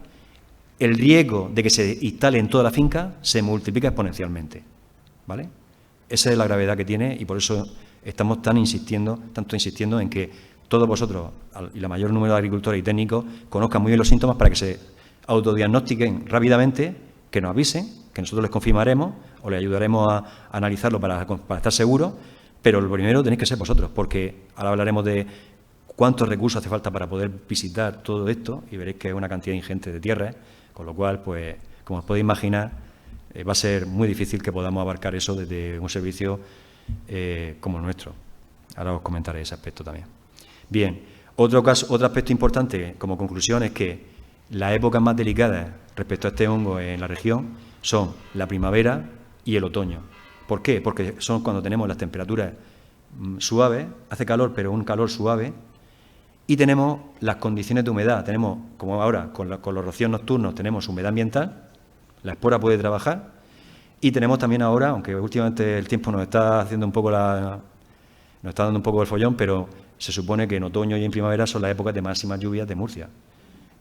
Speaker 4: el riesgo de que se instale en toda la finca se multiplica exponencialmente, ¿vale? Esa es la gravedad que tiene y por eso estamos tanto insistiendo en que todos vosotros y la mayor número de agricultores y técnicos conozcan muy bien los síntomas para que se autodiagnostiquen rápidamente, que nos avisen, que nosotros les confirmaremos o les ayudaremos a analizarlo para estar seguros, pero lo primero tenéis que ser vosotros, porque ahora hablaremos de cuántos recursos hace falta para poder visitar todo esto y veréis que es una cantidad ingente de tierras, con lo cual, pues, como os podéis imaginar, va a ser muy difícil que podamos abarcar eso desde un servicio como el nuestro. Ahora os comentaré ese aspecto también. Bien, otro aspecto importante como conclusión es que las épocas más delicadas respecto a este hongo en la región son la primavera y el otoño. ¿Por qué? Porque son cuando tenemos las temperaturas suaves, hace calor, pero un calor suave, y tenemos las condiciones de humedad. Tenemos, como ahora, con los rocíos nocturnos, tenemos humedad ambiental, la espora puede trabajar, y tenemos también ahora, aunque últimamente el tiempo nos está haciendo un poco nos está dando un poco el follón, pero se supone que en otoño y en primavera son las épocas de máximas lluvias de Murcia,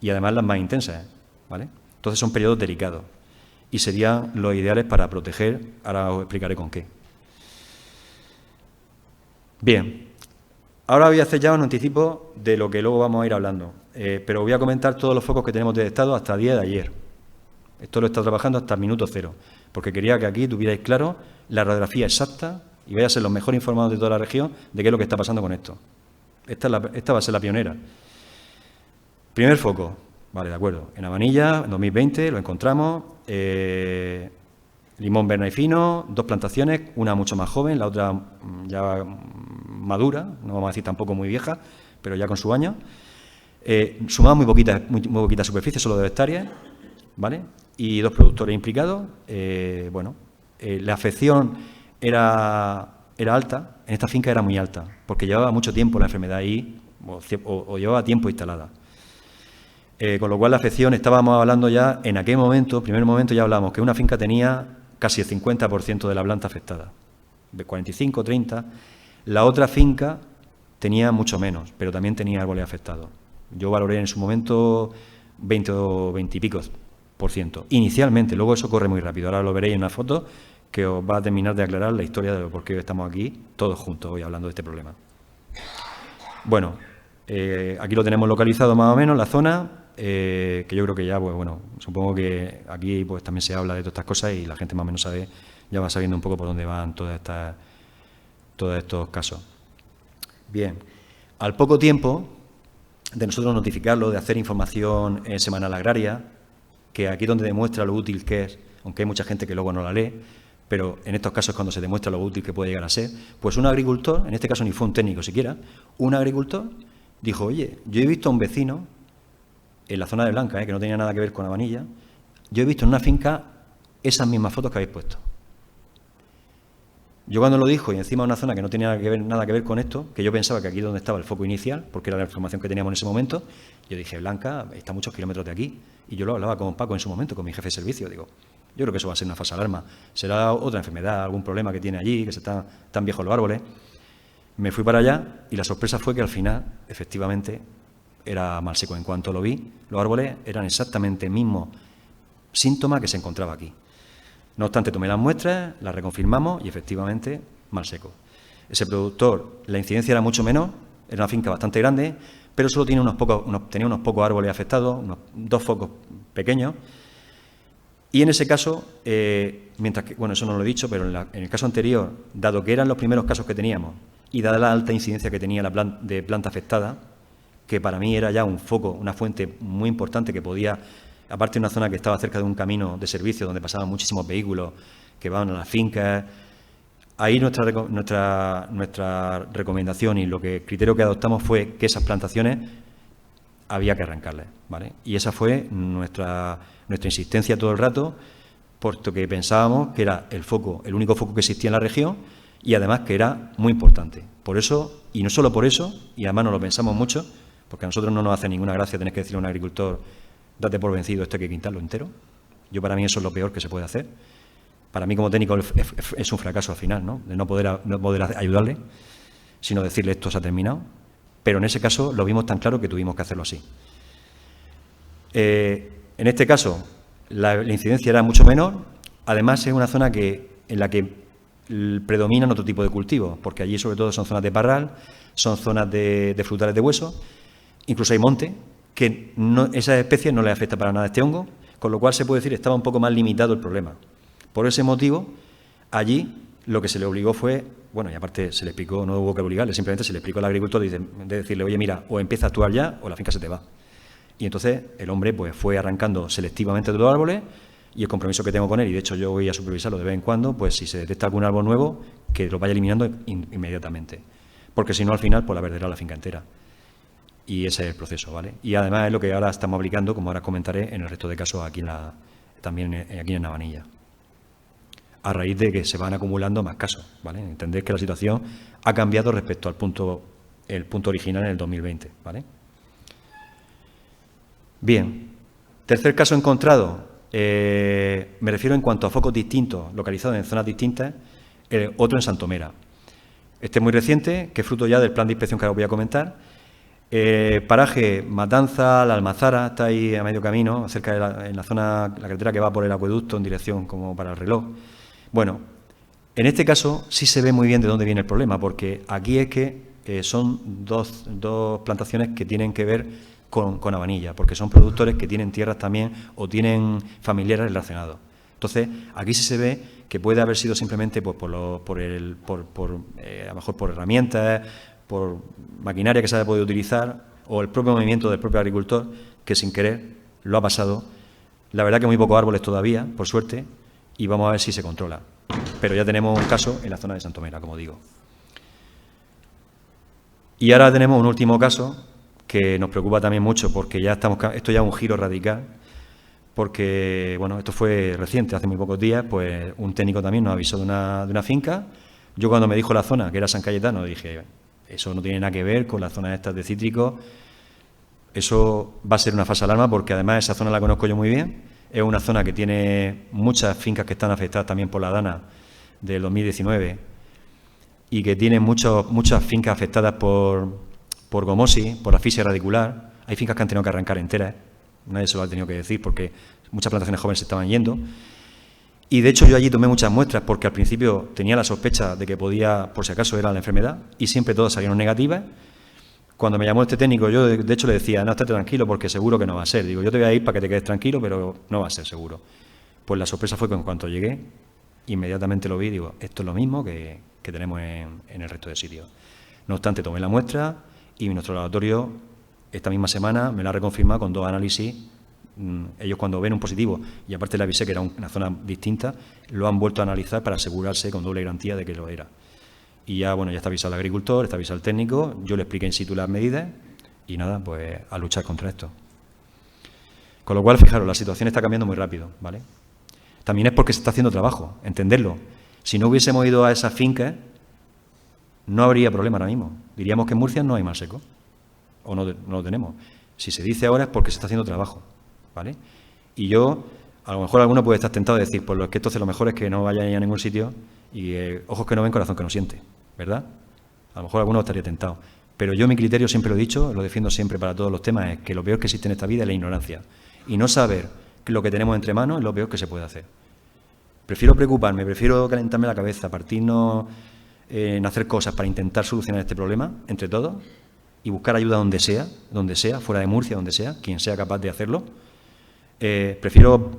Speaker 4: y además las más intensas, ¿vale? Entonces son periodos delicados, y serían los ideales para proteger, ahora os explicaré con qué. Bien, ahora voy a hacer ya un anticipo de lo que luego vamos a ir hablando, pero voy a comentar todos los focos que tenemos detectados hasta el día de ayer. Esto lo he estado trabajando hasta el minuto cero, porque quería que aquí tuvierais claro la radiografía exacta y vais a ser los mejor informados de toda la región de qué es lo que está pasando con esto. Esta va a ser la pionera. Primer foco, vale, de acuerdo. En Habanilla, en 2020, lo encontramos. Limón Berna y Fino, 2 plantaciones, una mucho más joven, la otra ya madura, no vamos a decir tampoco muy vieja, pero ya con su año. Sumaba muy poquita superficie, solo 2 hectáreas, ¿vale? Y 2 productores implicados. La afección era alta, en esta finca era muy alta, porque llevaba mucho tiempo la enfermedad ahí, o llevaba tiempo instalada. Con lo cual la afección, estábamos hablando ya, en aquel momento, primer momento ya hablábamos que una finca tenía casi el 50% de la planta afectada, de 45, 30. La otra finca tenía mucho menos, pero también tenía árboles afectados. Yo valoré en su momento 20 o 20 y pico %, inicialmente, luego eso corre muy rápido. Ahora lo veréis en una foto que os va a terminar de aclarar la historia de por qué estamos aquí, todos juntos hoy hablando de este problema. Bueno, aquí lo tenemos localizado más o menos, la zona, que yo creo que ya, pues bueno, supongo que aquí pues también se habla de todas estas cosas y la gente más o menos sabe, ya va sabiendo un poco por dónde van todos estos casos. Bien, al poco tiempo de nosotros notificarlo, de hacer información semanal agraria, que aquí donde demuestra lo útil que es, aunque hay mucha gente que luego no la lee, pero en estos casos cuando se demuestra lo útil que puede llegar a ser, pues un agricultor, en este caso ni fue un técnico siquiera, un agricultor dijo, oye, yo he visto a un vecino en la zona de Blanca, que no tenía nada que ver con Habanilla, yo he visto en una finca esas mismas fotos que habéis puesto. Yo cuando lo dijo, y encima una zona que no tenía nada que ver con esto, que yo pensaba que aquí donde estaba el foco inicial, porque era la información que teníamos en ese momento, yo dije, Blanca está a muchos kilómetros de aquí. Y yo lo hablaba con Paco en su momento, con mi jefe de servicio, digo, yo creo que eso va a ser una falsa alarma. Será otra enfermedad, algún problema que tiene allí, que están viejos los árboles. Me fui para allá y la sorpresa fue que al final, efectivamente, era mal seco. En cuanto lo vi, los árboles eran exactamente el mismo síntoma que se encontraba aquí. No obstante, tomé las muestras, las reconfirmamos y efectivamente mal seco. Ese productor, la incidencia era mucho menor, era una finca bastante grande, pero solo tenía unos pocos árboles afectados, 2 focos pequeños. Y en ese caso, mientras que, bueno, eso no lo he dicho, pero en el caso anterior, dado que eran los primeros casos que teníamos y dada la alta incidencia que tenía la planta afectada, que para mí era ya un foco, una fuente muy importante que podía, aparte de una zona que estaba cerca de un camino de servicio donde pasaban muchísimos vehículos que van a las fincas, ahí nuestra recomendación y el criterio que adoptamos fue que esas plantaciones había que arrancarlas, ¿vale? Y esa fue nuestra insistencia todo el rato, puesto que pensábamos que era el único foco que existía en la región y además que era muy importante. Por eso, y no solo por eso, y además nos lo pensamos mucho, porque a nosotros no nos hace ninguna gracia tener que decirle a un agricultor, date por vencido, esto hay que quitarlo entero. Para mí eso es lo peor que se puede hacer. Para mí como técnico es un fracaso al final, ¿no? De no poder ayudarle, sino decirle esto se ha terminado. Pero en ese caso lo vimos tan claro que tuvimos que hacerlo así. En este caso, la incidencia era mucho menor. Además, es una zona en la que predominan otro tipo de cultivos, porque allí sobre todo son zonas de parral, son zonas de frutales de hueso, incluso hay monte, que esas especies no les afecta para nada este hongo, con lo cual se puede decir que estaba un poco más limitado el problema. Por ese motivo, allí lo que se le obligó fue, bueno, y aparte se le explicó, no hubo que obligarle, simplemente se le explicó al agricultor de decirle, oye, mira, o empieza a actuar ya o la finca se te va. Y entonces el hombre pues fue arrancando selectivamente todos los árboles y el compromiso que tengo con él, y de hecho yo voy a supervisarlo de vez en cuando, pues si se detecta algún árbol nuevo, que lo vaya eliminando inmediatamente. Porque si no, al final, pues la perderá la finca entera. Y ese es el proceso, ¿vale? Y además es lo que ahora estamos aplicando, como ahora comentaré, en el resto de casos también aquí en Navanilla. A raíz de que se van acumulando más casos, ¿vale? Entender que la situación ha cambiado respecto al punto original en el 2020, ¿vale? Bien, tercer caso encontrado, me refiero en cuanto a focos distintos, localizados en zonas distintas, otro en Santomera. Este es muy reciente, que es fruto ya del plan de inspección que ahora voy a comentar. Paraje Matanza, La Almazara, está ahí a medio camino, cerca en la zona, la carretera que va por el acueducto en dirección como para el reloj. Bueno, en este caso sí se ve muy bien de dónde viene el problema, porque aquí es que son dos plantaciones que tienen que ver con Navanilla, porque son productores que tienen tierras también o tienen familiares relacionados. Entonces, aquí sí se ve que puede haber sido simplemente pues, a lo mejor por herramientas, por maquinaria que se haya podido utilizar o el propio movimiento del propio agricultor que sin querer lo ha pasado. La verdad que muy pocos árboles todavía, por suerte, y vamos a ver si se controla. Pero ya tenemos un caso en la zona de Santomera, como digo. Y ahora tenemos un último caso que nos preocupa también mucho porque esto ya es un giro radical, porque, bueno, esto fue reciente, hace muy pocos días, pues un técnico también nos avisó de una finca. Yo cuando me dijo la zona, que era San Cayetano, dije, eso no tiene nada que ver con las zonas estas de cítricos, eso va a ser una falsa alarma porque además esa zona la conozco yo muy bien, es una zona que tiene muchas fincas que están afectadas también por la dana del 2019 y que tiene muchas fincas afectadas por gomosis, por asfixia radicular. Hay fincas que han tenido que arrancar enteras, nadie se lo ha tenido que decir porque muchas plantaciones jóvenes se estaban yendo. Y de hecho yo allí tomé muchas muestras porque al principio tenía la sospecha de que podía, por si acaso era la enfermedad, y siempre todas salieron negativas. Cuando me llamó este técnico, yo de hecho le decía, no, estate tranquilo porque seguro que no va a ser. Digo, yo te voy a ir para que te quedes tranquilo, pero no va a ser seguro. Pues la sorpresa fue que en cuanto llegué, inmediatamente lo vi y digo, esto es lo mismo que tenemos en el resto de sitios. No obstante, tomé la muestra y nuestro laboratorio esta misma semana me la ha reconfirmado con 2 análisis. Ellos cuando ven un positivo, y aparte le avisé que era una zona distinta, lo han vuelto a analizar para asegurarse con doble garantía de que lo era. Y ya, bueno, ya está avisado el agricultor, está avisado el técnico, yo le expliqué in situ las medidas y nada, pues a luchar contra esto. Con lo cual, fijaros, la situación está cambiando muy rápido, ¿vale? También es porque se está haciendo trabajo, entenderlo. Si no hubiésemos ido a esas fincas, no habría problema ahora mismo. Diríamos que en Murcia no hay mal seco, o no lo tenemos. Si se dice ahora es porque se está haciendo trabajo, ¿vale? Y yo, a lo mejor alguno puede estar tentado de decir, pues es que entonces lo mejor es que no vayan a ningún sitio y ojos que no ven, corazón que no siente, ¿verdad? A lo mejor alguno estaría tentado. Pero yo mi criterio siempre lo he dicho, lo defiendo siempre para todos los temas, es que lo peor que existe en esta vida es la ignorancia. Y no saber lo que tenemos entre manos es lo peor que se puede hacer. Prefiero preocuparme, prefiero calentarme la cabeza, partirnos en hacer cosas para intentar solucionar este problema entre todos y buscar ayuda donde sea, fuera de Murcia, donde sea, quien sea capaz de hacerlo. Prefiero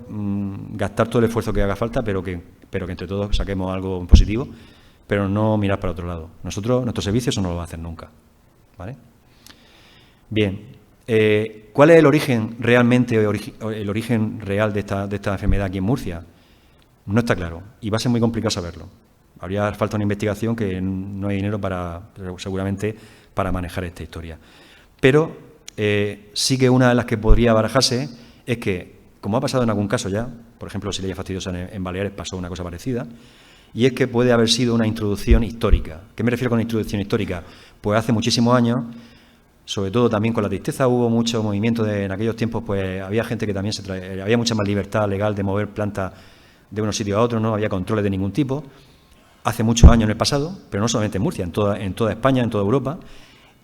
Speaker 4: gastar todo el esfuerzo que haga falta, pero que entre todos saquemos algo positivo, pero no mirar para otro lado. Nuestro servicio eso no lo va a hacer nunca, ¿vale? Bien, ¿cuál es el origen realmente, el origen real de esta enfermedad aquí en Murcia? No está claro y va a ser muy complicado saberlo. Habría falta una investigación que no hay dinero seguramente para manejar esta historia. Pero sí que una de las que podría barajarse es que, como ha pasado en algún caso ya, por ejemplo, si Leia Fastidiosa en Baleares pasó una cosa parecida, y es que puede haber sido una introducción histórica. ¿Qué me refiero con introducción histórica? Pues hace muchísimos años, sobre todo también con la tristeza, hubo mucho movimiento en aquellos tiempos, pues había gente que también había mucha más libertad legal de mover plantas de unos sitios a otros, no había controles de ningún tipo. Hace muchos años en el pasado, pero no solamente en Murcia, en toda España, en toda Europa,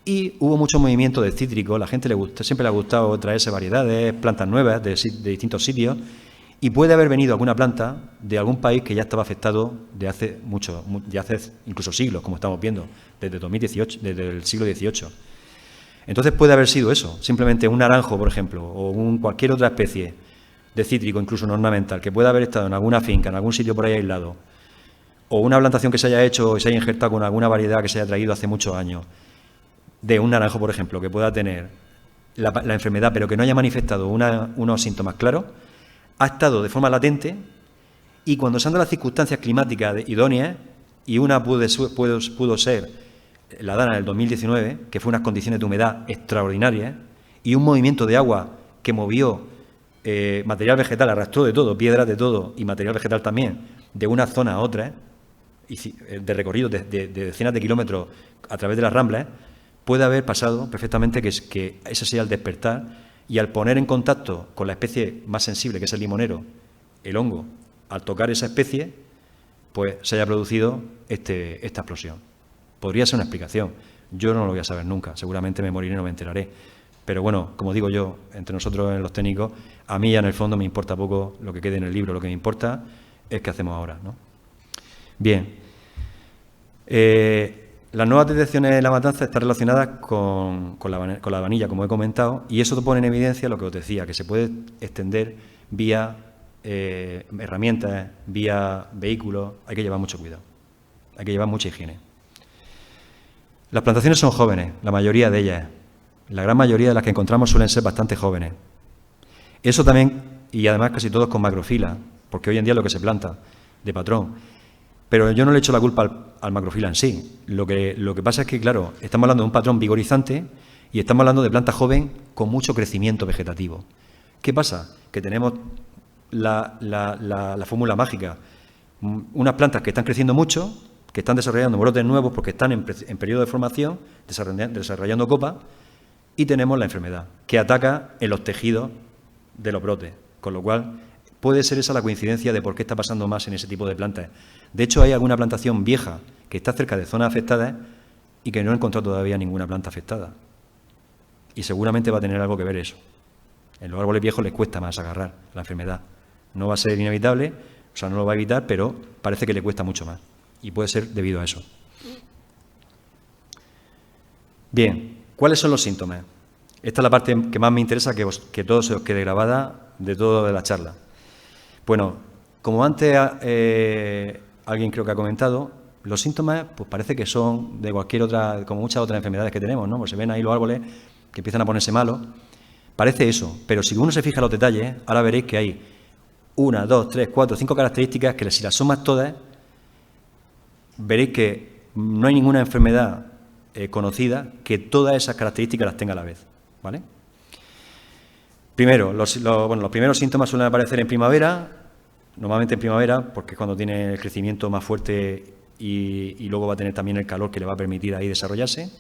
Speaker 4: y hubo mucho movimiento de cítricos. La gente siempre le ha gustado traerse variedades, plantas nuevas de distintos sitios, y puede haber venido alguna planta de algún país que ya estaba afectado de hace incluso siglos, como estamos viendo, desde el siglo XVIII. Entonces puede haber sido eso, simplemente un naranjo, por ejemplo, o cualquier otra especie de cítrico, incluso no ornamental, que pueda haber estado en alguna finca, en algún sitio por ahí aislado, o una plantación que se haya hecho y se haya injertado con alguna variedad que se haya traído hace muchos años, de un naranjo, por ejemplo, que pueda tener la enfermedad, pero que no haya manifestado unos síntomas claros, ha estado de forma latente, y cuando se han dado las circunstancias climáticas idóneas, y una pudo ser la dana del 2019, que fue unas condiciones de humedad extraordinarias, y un movimiento de agua que movió material vegetal, arrastró de todo, piedras de todo, y material vegetal también, de una zona a otra, de recorrido de decenas de kilómetros a través de las Ramblas, puede haber pasado perfectamente que ese sea el despertar, y al poner en contacto con la especie más sensible, que es el limonero, el hongo, al tocar esa especie, pues se haya producido esta explosión. Podría ser una explicación. Yo no lo voy a saber nunca, seguramente me moriré y no me enteraré. Pero bueno, como digo yo, entre nosotros los técnicos, a mí ya en el fondo me importa poco lo que quede en el libro, lo que me importa es qué hacemos ahora, ¿no? Bien. Las nuevas detecciones de la matanza están relacionadas con la vanilla, como he comentado, y eso pone en evidencia lo que os decía, que se puede extender vía herramientas, vía vehículos. Hay que llevar mucho cuidado, hay que llevar mucha higiene. Las plantaciones son jóvenes, la mayoría de ellas. La gran mayoría de las que encontramos suelen ser bastante jóvenes. Eso también, y además casi todos con macrofila, porque hoy en día es lo que se planta de patrón. Pero yo no le echo la culpa al macrofila en sí. Lo que pasa es que, claro, estamos hablando de un patrón vigorizante y estamos hablando de planta joven con mucho crecimiento vegetativo. ¿Qué pasa? Que tenemos la fórmula mágica. Unas plantas que están creciendo mucho, que están desarrollando brotes nuevos porque están en periodo de formación, desarrollando copa, y tenemos la enfermedad, que ataca en los tejidos de los brotes, con lo cual puede ser esa la coincidencia de por qué está pasando más en ese tipo de plantas. De hecho, hay alguna plantación vieja que está cerca de zonas afectadas y que no ha encontrado todavía ninguna planta afectada. Y seguramente va a tener algo que ver eso. En los árboles viejos les cuesta más agarrar la enfermedad. No va a ser inevitable, o sea, no lo va a evitar, pero parece que le cuesta mucho más. Y puede ser debido a eso. Bien, ¿cuáles son los síntomas? Esta es la parte que más me interesa que todo se os quede grabada de toda la charla. Bueno, como antes alguien creo que ha comentado, los síntomas pues parece que son de cualquier otra, como muchas otras enfermedades que tenemos, ¿no? Pues se ven ahí los árboles que empiezan a ponerse malos. Parece eso, pero si uno se fija en los detalles, ahora veréis que hay 1, 2, 3, 4, 5 características que si las sumas todas, veréis que no hay ninguna enfermedad conocida que todas esas características las tenga a la vez, ¿vale? Primero, los primeros síntomas suelen aparecer en primavera, normalmente en primavera, porque es cuando tiene el crecimiento más fuerte y luego va a tener también el calor que le va a permitir ahí desarrollarse.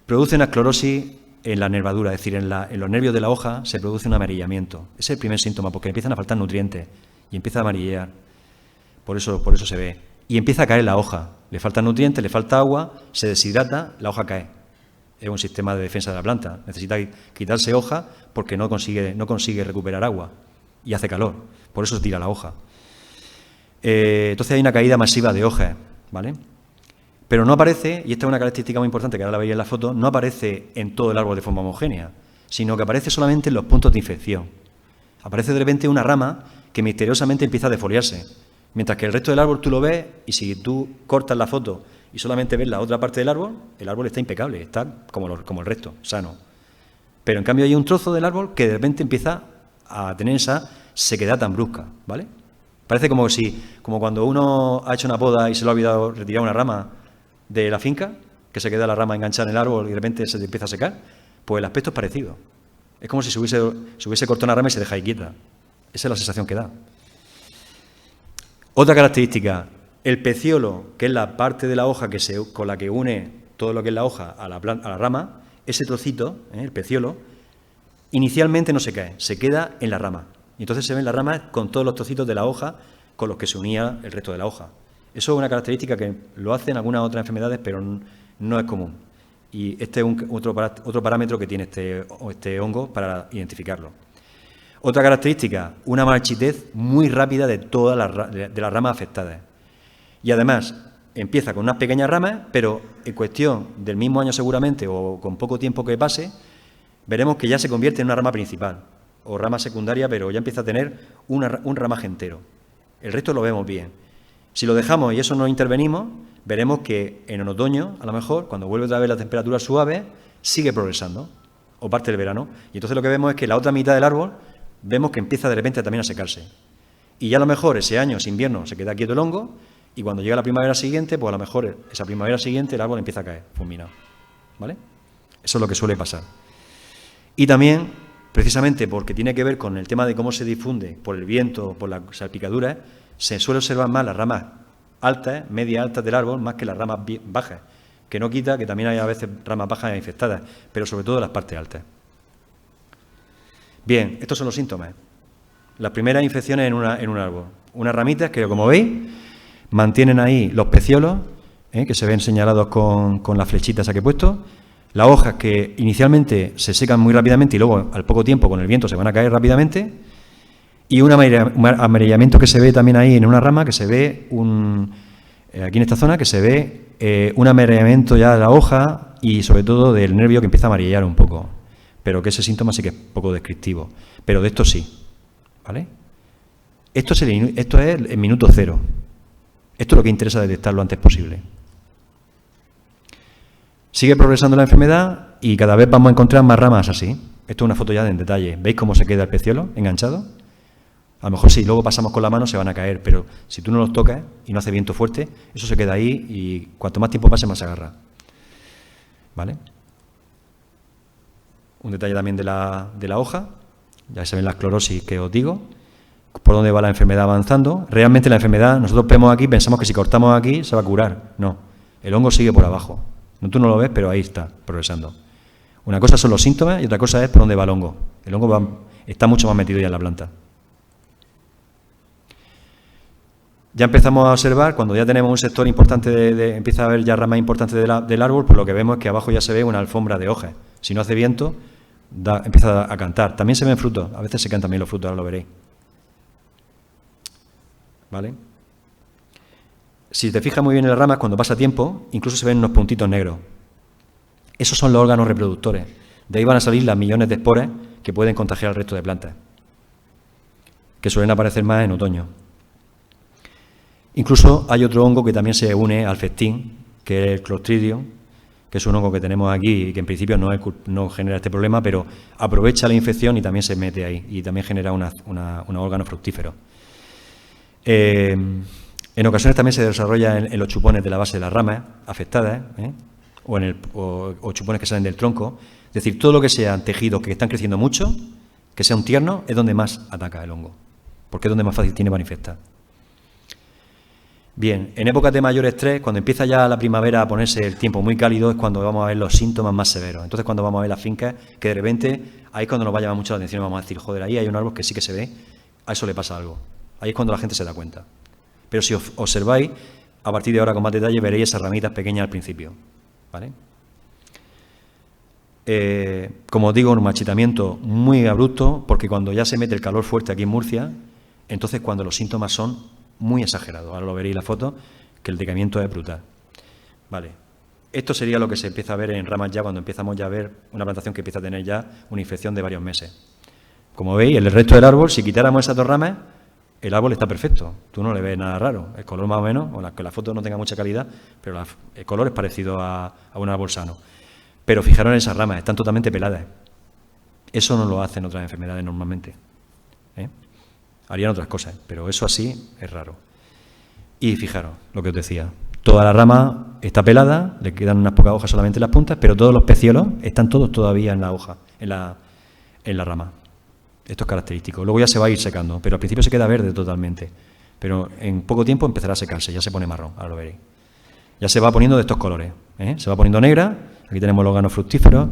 Speaker 4: Produce una esclerosis en la nervadura, es decir, en los nervios de la hoja se produce un amarillamiento. Ese es el primer síntoma, porque empiezan a faltar nutrientes y empieza a amarillear. Por eso se ve. Y empieza a caer la hoja. Le faltan nutrientes, le falta agua, se deshidrata, la hoja cae. Es un sistema de defensa de la planta. Necesita quitarse hoja porque no consigue recuperar agua y hace calor. Por eso se tira la hoja. Entonces hay una caída masiva de hojas, ¿vale? Pero no aparece, y esta es una característica muy importante que ahora la veis en la foto, no aparece en todo el árbol de forma homogénea, sino que aparece solamente en los puntos de infección. Aparece de repente una rama que misteriosamente empieza a defoliarse. Mientras que el resto del árbol tú lo ves y si tú cortas la foto y solamente ves la otra parte del árbol, el árbol está impecable, está como el resto, sano. Pero en cambio hay un trozo del árbol que de repente empieza a tener esa sequedad tan brusca, ¿vale? Parece como cuando uno ha hecho una poda y se le ha olvidado retirar una rama de la finca, que se queda la rama enganchada en el árbol y de repente se empieza a secar. Pues el aspecto es parecido. Es como si se hubiese cortado una rama y se deja ahí quieta. Esa es la sensación que da. Otra característica, el peciolo, que es la parte de la hoja con la que une todo lo que es la hoja a la rama, ese trocito, el peciolo, inicialmente no se cae, se queda en la rama. Y entonces se ven las ramas con todos los trocitos de la hoja con los que se unía el resto de la hoja. Eso es una característica que lo hacen algunas otras enfermedades, pero no es común. Y este es otro parámetro que tiene este hongo para identificarlo. Otra característica, una marchitez muy rápida de todas las ramas afectadas. Y además, empieza con unas pequeñas ramas, pero en cuestión del mismo año seguramente, o con poco tiempo que pase, veremos que ya se convierte en una rama principal, o rama secundaria, pero ya empieza a tener un ramaje entero. El resto lo vemos bien. Si lo dejamos y eso no intervenimos, veremos que en el otoño, a lo mejor, cuando vuelve otra vez la temperatura suave, sigue progresando, o parte del verano. Y entonces lo que vemos es que la otra mitad del árbol, vemos que empieza de repente también a secarse. Y ya a lo mejor ese año, ese invierno, se queda quieto el hongo, y cuando llega la primavera siguiente, pues a lo mejor esa primavera siguiente el árbol empieza a caer, fulminado. ¿Vale? Eso es lo que suele pasar. Y también, precisamente porque tiene que ver con el tema de cómo se difunde por el viento, por las salpicaduras, se suele observar más las ramas altas, medias altas del árbol, más que las ramas bajas, que no quita que también hay a veces ramas bajas infectadas, pero sobre todo las partes altas. Bien, estos son los síntomas. Las primeras infecciones en un árbol. Unas ramitas que, como veis, mantienen ahí los peciolos, que se ven señalados con las flechitas aquí he puesto, las hojas que inicialmente se secan muy rápidamente y luego al poco tiempo con el viento se van a caer rápidamente, y un amarillamiento que se ve también ahí en una rama, que se ve aquí en esta zona, que se ve un amarillamiento ya de la hoja y sobre todo del nervio que empieza a amarillar un poco, pero que ese síntoma sí que es poco descriptivo, pero de esto sí, ¿vale? Esto es el minuto cero. Esto es lo que interesa detectar lo antes posible. Sigue progresando la enfermedad y cada vez vamos a encontrar más ramas así. Esto es una foto ya en detalle. ¿Veis cómo se queda el peciolo enganchado? A lo mejor si luego pasamos con la mano se van a caer, pero si tú no los tocas y no hace viento fuerte, eso se queda ahí y cuanto más tiempo pase más se agarra. ¿Vale? Un detalle también de la hoja. Ya se ven las clorosis que os digo. Por dónde va la enfermedad avanzando. Realmente la enfermedad, nosotros vemos aquí, pensamos que si cortamos aquí se va a curar. No, el hongo sigue por abajo. No, tú no lo ves, pero ahí está, progresando. Una cosa son los síntomas y otra cosa es por dónde va el hongo. El hongo está mucho más metido ya en la planta. Ya empezamos a observar, cuando ya tenemos un sector importante, empieza a haber ya ramas importantes del árbol, pues lo que vemos es que abajo ya se ve una alfombra de hojas. Si no hace viento, empieza a cantar. También se ven frutos, a veces se caen también los frutos, ahora lo veréis. ¿Vale? Si te fijas muy bien en las ramas, cuando pasa tiempo, incluso se ven unos puntitos negros. Esos son los órganos reproductores. De ahí van a salir las millones de esporas que pueden contagiar al resto de plantas, que suelen aparecer más en otoño. Incluso hay otro hongo que también se une al festín, que es el Clostridium, que es un hongo que tenemos aquí y que en principio no genera este problema, pero aprovecha la infección y también se mete ahí y también genera unos órganos fructíferos. En ocasiones también se desarrolla en los chupones de la base de las ramas afectadas, o chupones que salen del tronco. Es decir, todo lo que sean tejidos que están creciendo mucho, que sea un tierno, es donde más ataca el hongo, porque es donde más fácil tiene para infectar. Bien, en épocas de mayor estrés, cuando empieza ya la primavera a ponerse el tiempo muy cálido, es cuando vamos a ver los síntomas más severos. Entonces, cuando vamos a ver las fincas, que de repente, ahí es cuando nos va a llamar mucho la atención y vamos a decir, joder, ahí hay un árbol que sí que se ve, a eso le pasa algo. Ahí es cuando la gente se da cuenta. Pero si observáis, a partir de ahora con más detalle, veréis esas ramitas pequeñas al principio. ¿Vale? Como os digo, un marchitamiento muy abrupto, porque cuando ya se mete el calor fuerte aquí en Murcia, entonces cuando los síntomas son muy exagerados. Ahora lo veréis en la foto, que el decaimiento es brutal. Vale. Esto sería lo que se empieza a ver en ramas ya cuando empezamos ya a ver una plantación que empieza a tener ya una infección de varios meses. Como veis, el resto del árbol, si quitáramos esas dos ramas, el árbol está perfecto, tú no le ves nada raro, el color más o menos, o que la foto no tenga mucha calidad, pero el color es parecido a un árbol sano. Pero fijaros en esas ramas, están totalmente peladas. Eso no lo hacen otras enfermedades normalmente. Harían otras cosas, pero eso así es raro. Y fijaros lo que os decía, toda la rama está pelada, le quedan unas pocas hojas solamente en las puntas, pero todos los pecíolos están todos todavía en la hoja, en la rama. Esto es característico. Luego ya se va a ir secando, pero al principio se queda verde totalmente. Pero en poco tiempo empezará a secarse, ya se pone marrón, ahora lo veréis. Ya se va poniendo de estos colores, se va poniendo negra, aquí tenemos los órganos fructíferos.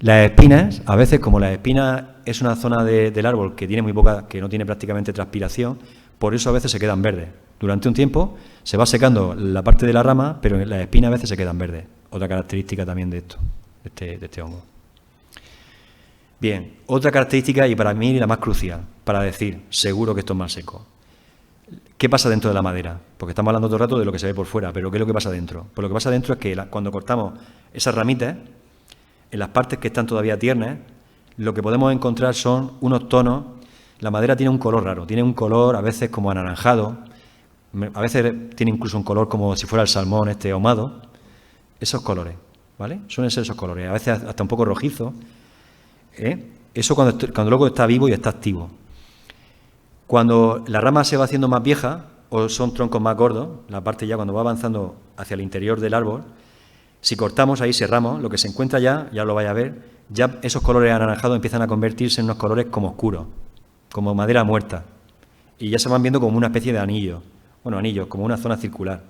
Speaker 4: Las espinas, a veces como las espinas es una zona del árbol que tiene muy poca, que no tiene prácticamente transpiración, por eso a veces se quedan verdes. Durante un tiempo se va secando la parte de la rama, pero las espinas a veces se quedan verdes. Otra característica también de esto, de este hongo. Bien, otra característica y para mí la más crucial, para decir seguro que esto es mal seco. ¿Qué pasa dentro de la madera? Porque estamos hablando todo el rato de lo que se ve por fuera, pero ¿qué es lo que pasa dentro? Pues lo que pasa dentro es que cuando cortamos esas ramitas, en las partes que están todavía tiernas, lo que podemos encontrar son unos tonos. La madera tiene un color raro, tiene un color a veces como anaranjado, a veces tiene incluso un color como si fuera el salmón ahumado. Esos colores, ¿vale? Suelen ser esos colores, a veces hasta un poco rojizo. Eso cuando luego está vivo y está activo. Cuando la rama se va haciendo más vieja o son troncos más gordos, la parte ya cuando va avanzando hacia el interior del árbol, si cortamos ahí, cerramos, lo que se encuentra ya lo vais a ver, ya esos colores anaranjados empiezan a convertirse en unos colores como oscuros, como madera muerta, y ya se van viendo como una especie de anillo, anillos, como una zona circular,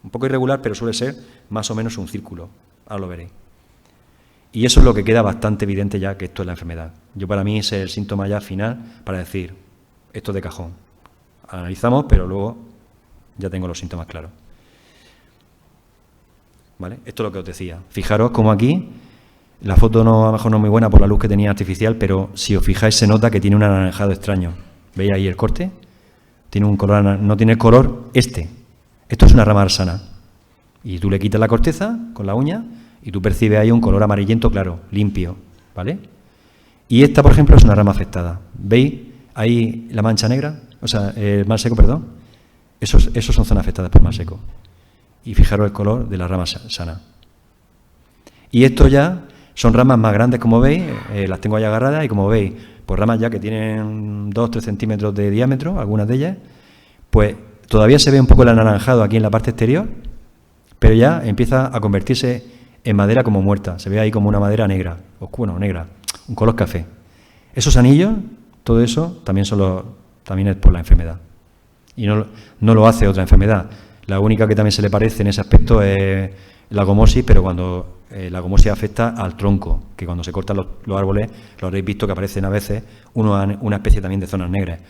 Speaker 4: un poco irregular, pero suele ser más o menos un círculo, ahora lo veréis. Y eso es lo que queda bastante evidente ya que esto es la enfermedad. Para mí ese es el síntoma ya final para decir, esto es de cajón. Analizamos, pero luego ya tengo los síntomas claros. ¿Vale? Esto es lo que os decía. Fijaros como aquí, la foto a lo mejor no es muy buena por la luz que tenía artificial, pero si os fijáis se nota que tiene un anaranjado extraño. ¿Veis ahí el corte? Tiene un color, no tiene el color este. Esto es una rama sana. Y tú le quitas la corteza con la uña y tú percibes ahí un color amarillento claro, limpio, ¿vale? Y esta, por ejemplo, es una rama afectada. ¿Veis ahí la mancha negra? O sea, el mal seco, perdón. Esos son zonas afectadas por mal seco. Y fijaros el color de la rama sana. Y esto ya son ramas más grandes, como veis, las tengo ahí agarradas y como veis, pues ramas ya que tienen 2-3 centímetros de diámetro, algunas de ellas, pues todavía se ve un poco el anaranjado aquí en la parte exterior, pero ya empieza a convertirse en madera como muerta, se ve ahí como una madera negra, oscura, negra, un color café. Esos anillos, todo eso, también es por la enfermedad. Y no lo hace otra enfermedad. La única que también se le parece en ese aspecto es la gomosis, pero cuando la gomosis afecta al tronco, que cuando se cortan los árboles, lo habréis visto que aparecen a veces una especie también de zonas negras.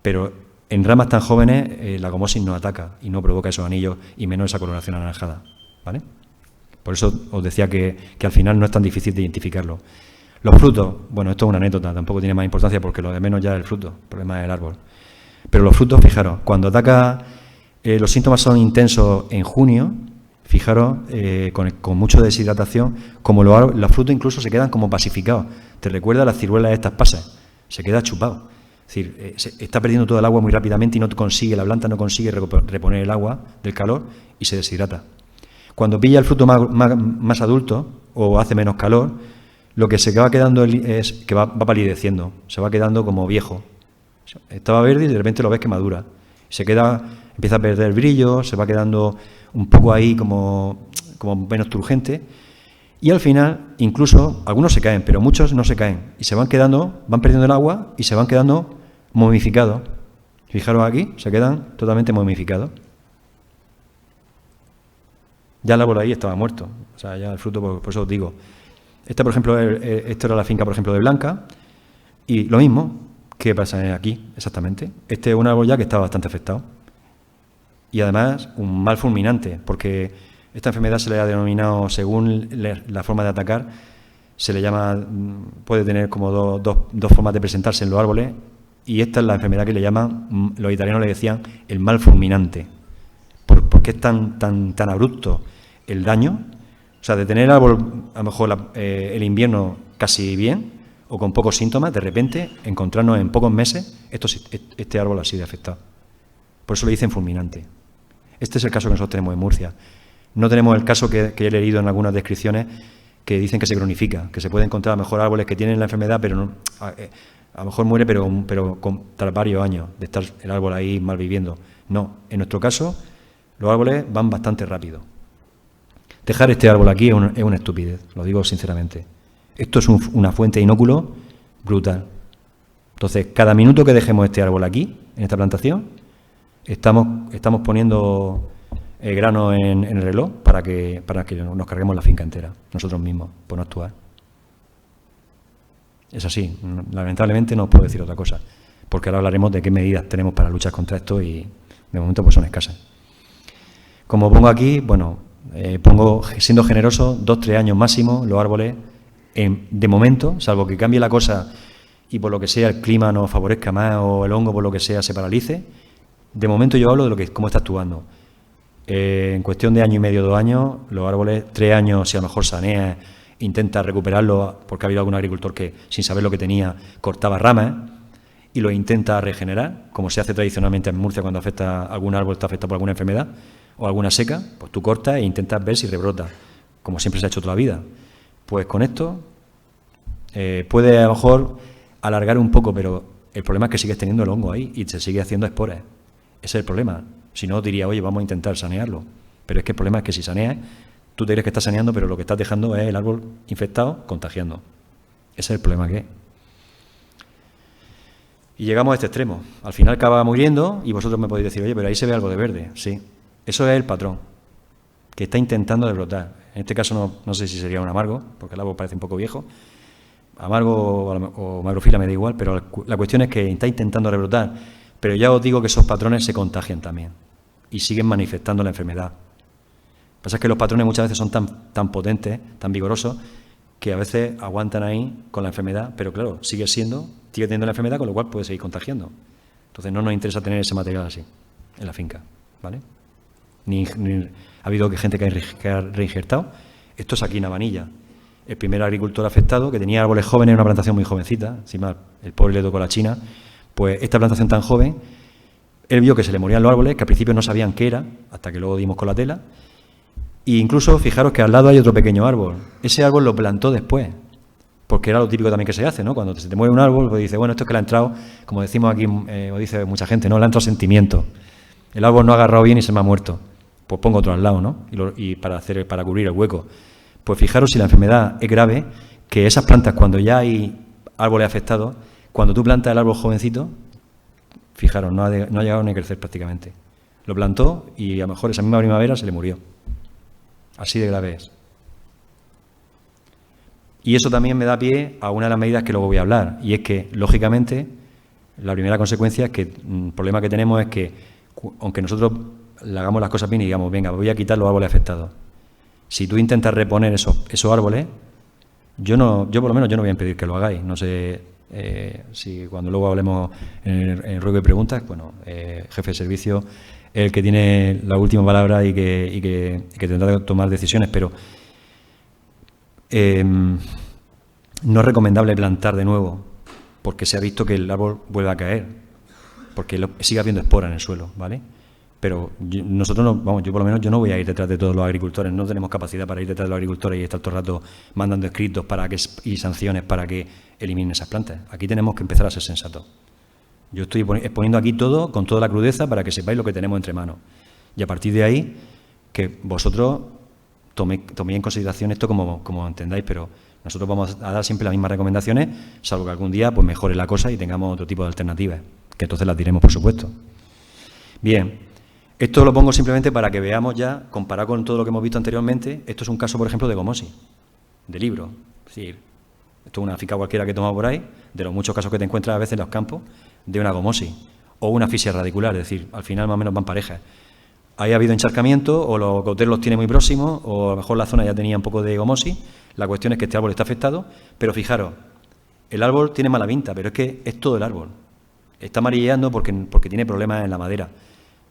Speaker 4: Pero en ramas tan jóvenes la gomosis no ataca y no provoca esos anillos y menos esa coloración anaranjada, ¿vale? Por eso os decía que al final no es tan difícil de identificarlo. Los frutos, esto es una anécdota, tampoco tiene más importancia porque lo de menos ya es el fruto, el problema es el árbol. Pero los frutos, fijaros, cuando ataca, los síntomas son intensos en junio, fijaros, con mucha deshidratación, como los frutos incluso se quedan como pasificados. Te recuerda a las ciruelas de estas pasas, se queda chupado. Es decir, está perdiendo todo el agua muy rápidamente y la planta no consigue reponer el agua del calor y se deshidrata. Cuando pilla el fruto más adulto o hace menos calor, lo que se va quedando es que va palideciendo, se va quedando como viejo. Estaba verde y de repente lo ves que madura. Empieza a perder brillo, se va quedando un poco ahí como menos turgente. Y al final, incluso, algunos se caen, pero muchos no se caen. Y van perdiendo el agua y se van quedando momificados. Fijaros aquí, se quedan totalmente momificados. Ya el árbol ahí estaba muerto, o sea, ya el fruto, por eso os digo. Esta, por ejemplo, esto era la finca, por ejemplo, de Blanca, y lo mismo, ¿qué pasa aquí exactamente? Este es un árbol ya que está bastante afectado. Y además, un mal fulminante, porque esta enfermedad se le ha denominado, según la forma de atacar, se le llama, puede tener como dos formas de presentarse en los árboles, y esta es la enfermedad que le llaman, los italianos le decían, el mal fulminante. Porque es tan abrupto el daño, o sea, de tener el árbol a lo mejor el invierno casi bien, o con pocos síntomas, de repente encontrarnos en pocos meses, este árbol ha sido afectado. Por eso le dicen fulminante. Este es el caso que nosotros tenemos en Murcia. No tenemos el caso que he leído en algunas descripciones que dicen que se cronifica, que se puede encontrar a lo mejor árboles que tienen la enfermedad, pero no, a lo mejor muere, pero tras varios años de estar el árbol ahí mal viviendo. No, en nuestro caso, los árboles van bastante rápido. Dejar este árbol aquí es una estupidez, lo digo sinceramente. Esto es una fuente de inóculo brutal. Entonces, cada minuto que dejemos este árbol aquí, en esta plantación, estamos poniendo grano en el reloj para que nos carguemos la finca entera, nosotros mismos, por no actuar. Es así, lamentablemente no os puedo decir otra cosa, porque ahora hablaremos de qué medidas tenemos para luchar contra esto y de momento pues son escasas. Como pongo aquí, bueno, pongo, siendo generoso, 2-3 años máximo, los árboles, de momento, salvo que cambie la cosa y por lo que sea el clima nos favorezca más o el hongo por lo que sea se paralice, de momento yo hablo de cómo está actuando. En cuestión de año y medio, 2 años, los árboles, 3 años, si a lo mejor sanea, intenta recuperarlo, porque ha habido algún agricultor que, sin saber lo que tenía, cortaba ramas y lo intenta regenerar, como se hace tradicionalmente en Murcia cuando algún árbol está afectado por alguna enfermedad o alguna seca, pues tú cortas e intentas ver si rebrota, como siempre se ha hecho toda la vida. Pues con esto puede a lo mejor alargar un poco, pero el problema es que sigues teniendo el hongo ahí y se sigue haciendo esporas. Ese es el problema. Si no, diría, oye, vamos a intentar sanearlo. Pero es que el problema es que si saneas, tú te crees que estás saneando, pero lo que estás dejando es el árbol infectado contagiando. Ese es el problema que es. Y llegamos a este extremo. Al final acaba muriendo y vosotros me podéis decir, oye, pero ahí se ve algo de verde. Sí, eso es el patrón, que está intentando rebrotar. En este caso no sé si sería un amargo, porque el árbol parece un poco viejo. Amargo o magrofila me da igual, pero la cuestión es que está intentando rebrotar. Pero ya os digo que esos patrones se contagian también y siguen manifestando la enfermedad. Lo que pasa es que los patrones muchas veces son tan potentes, tan vigorosos, que a veces aguantan ahí con la enfermedad, pero claro, sigue teniendo la enfermedad, con lo cual puede seguir contagiando. Entonces no nos interesa tener ese material así en la finca, ¿vale? Ni ha habido gente que ha reinjertado. Esto es aquí en Abanilla. El primer agricultor afectado, que tenía árboles jóvenes, una plantación muy jovencita, encima el pobre le tocó la China, pues esta plantación tan joven, él vio que se le morían los árboles, que al principio no sabían qué era, hasta que luego dimos con la tela, e incluso fijaros que al lado hay otro pequeño árbol. Ese árbol lo plantó después, porque era lo típico también que se hace, ¿no? Cuando se te muere un árbol, pues dice, bueno, esto es que le ha entrado, como decimos aquí, o dice mucha gente, no, le ha entrado sentimiento. El árbol no ha agarrado bien y se me ha muerto. Pues pongo otro al lado, ¿no? Y para cubrir el hueco. Pues fijaros si la enfermedad es grave, que esas plantas, cuando ya hay árboles afectados, cuando tú plantas el árbol jovencito, fijaros, no ha llegado ni a crecer prácticamente. Lo plantó y a lo mejor esa misma primavera se le murió. Así de grave es. Y eso también me da pie a una de las medidas que luego voy a hablar, y es que, lógicamente, la primera consecuencia es que el problema que tenemos es que, aunque nosotros le hagamos las cosas bien y digamos, venga, voy a quitar los árboles afectados, si tú intentas reponer esos árboles, yo por lo menos yo no voy a impedir que lo hagáis. No sé si cuando luego hablemos en el ruego y preguntas, bueno, jefe de servicio, el que tiene la última palabra y que tendrá que tomar decisiones, pero no es recomendable plantar de nuevo, porque se ha visto que el árbol vuelve a caer, porque sigue habiendo esporas en el suelo, ¿vale? Pero nosotros yo por lo menos yo no voy a ir detrás de todos los agricultores, no tenemos capacidad para ir detrás de los agricultores y estar todo el rato mandando escritos y sanciones para que eliminen esas plantas. Aquí tenemos que empezar a ser sensatos. Yo estoy exponiendo aquí todo con toda la crudeza para que sepáis lo que tenemos entre manos. Y a partir de ahí, que vosotros toméis en consideración esto como entendáis, pero nosotros vamos a dar siempre las mismas recomendaciones, salvo que algún día pues mejore la cosa y tengamos otro tipo de alternativas, que entonces las diremos, por supuesto. Bien. Esto lo pongo simplemente para que veamos ya, comparado con todo lo que hemos visto anteriormente, esto es un caso, por ejemplo, de gomosis, de libro. Es decir, esto es una finca cualquiera que he tomado por ahí, de los muchos casos que te encuentras a veces en los campos, de una gomosis o una asfixia radicular, es decir, al final más o menos van parejas. Ahí ha habido encharcamiento, o los goteros los tiene muy próximos, o a lo mejor la zona ya tenía un poco de gomosis. La cuestión es que este árbol está afectado, pero fijaros, el árbol tiene mala pinta, pero es que es todo el árbol. Está amarilleando porque tiene problemas en la madera.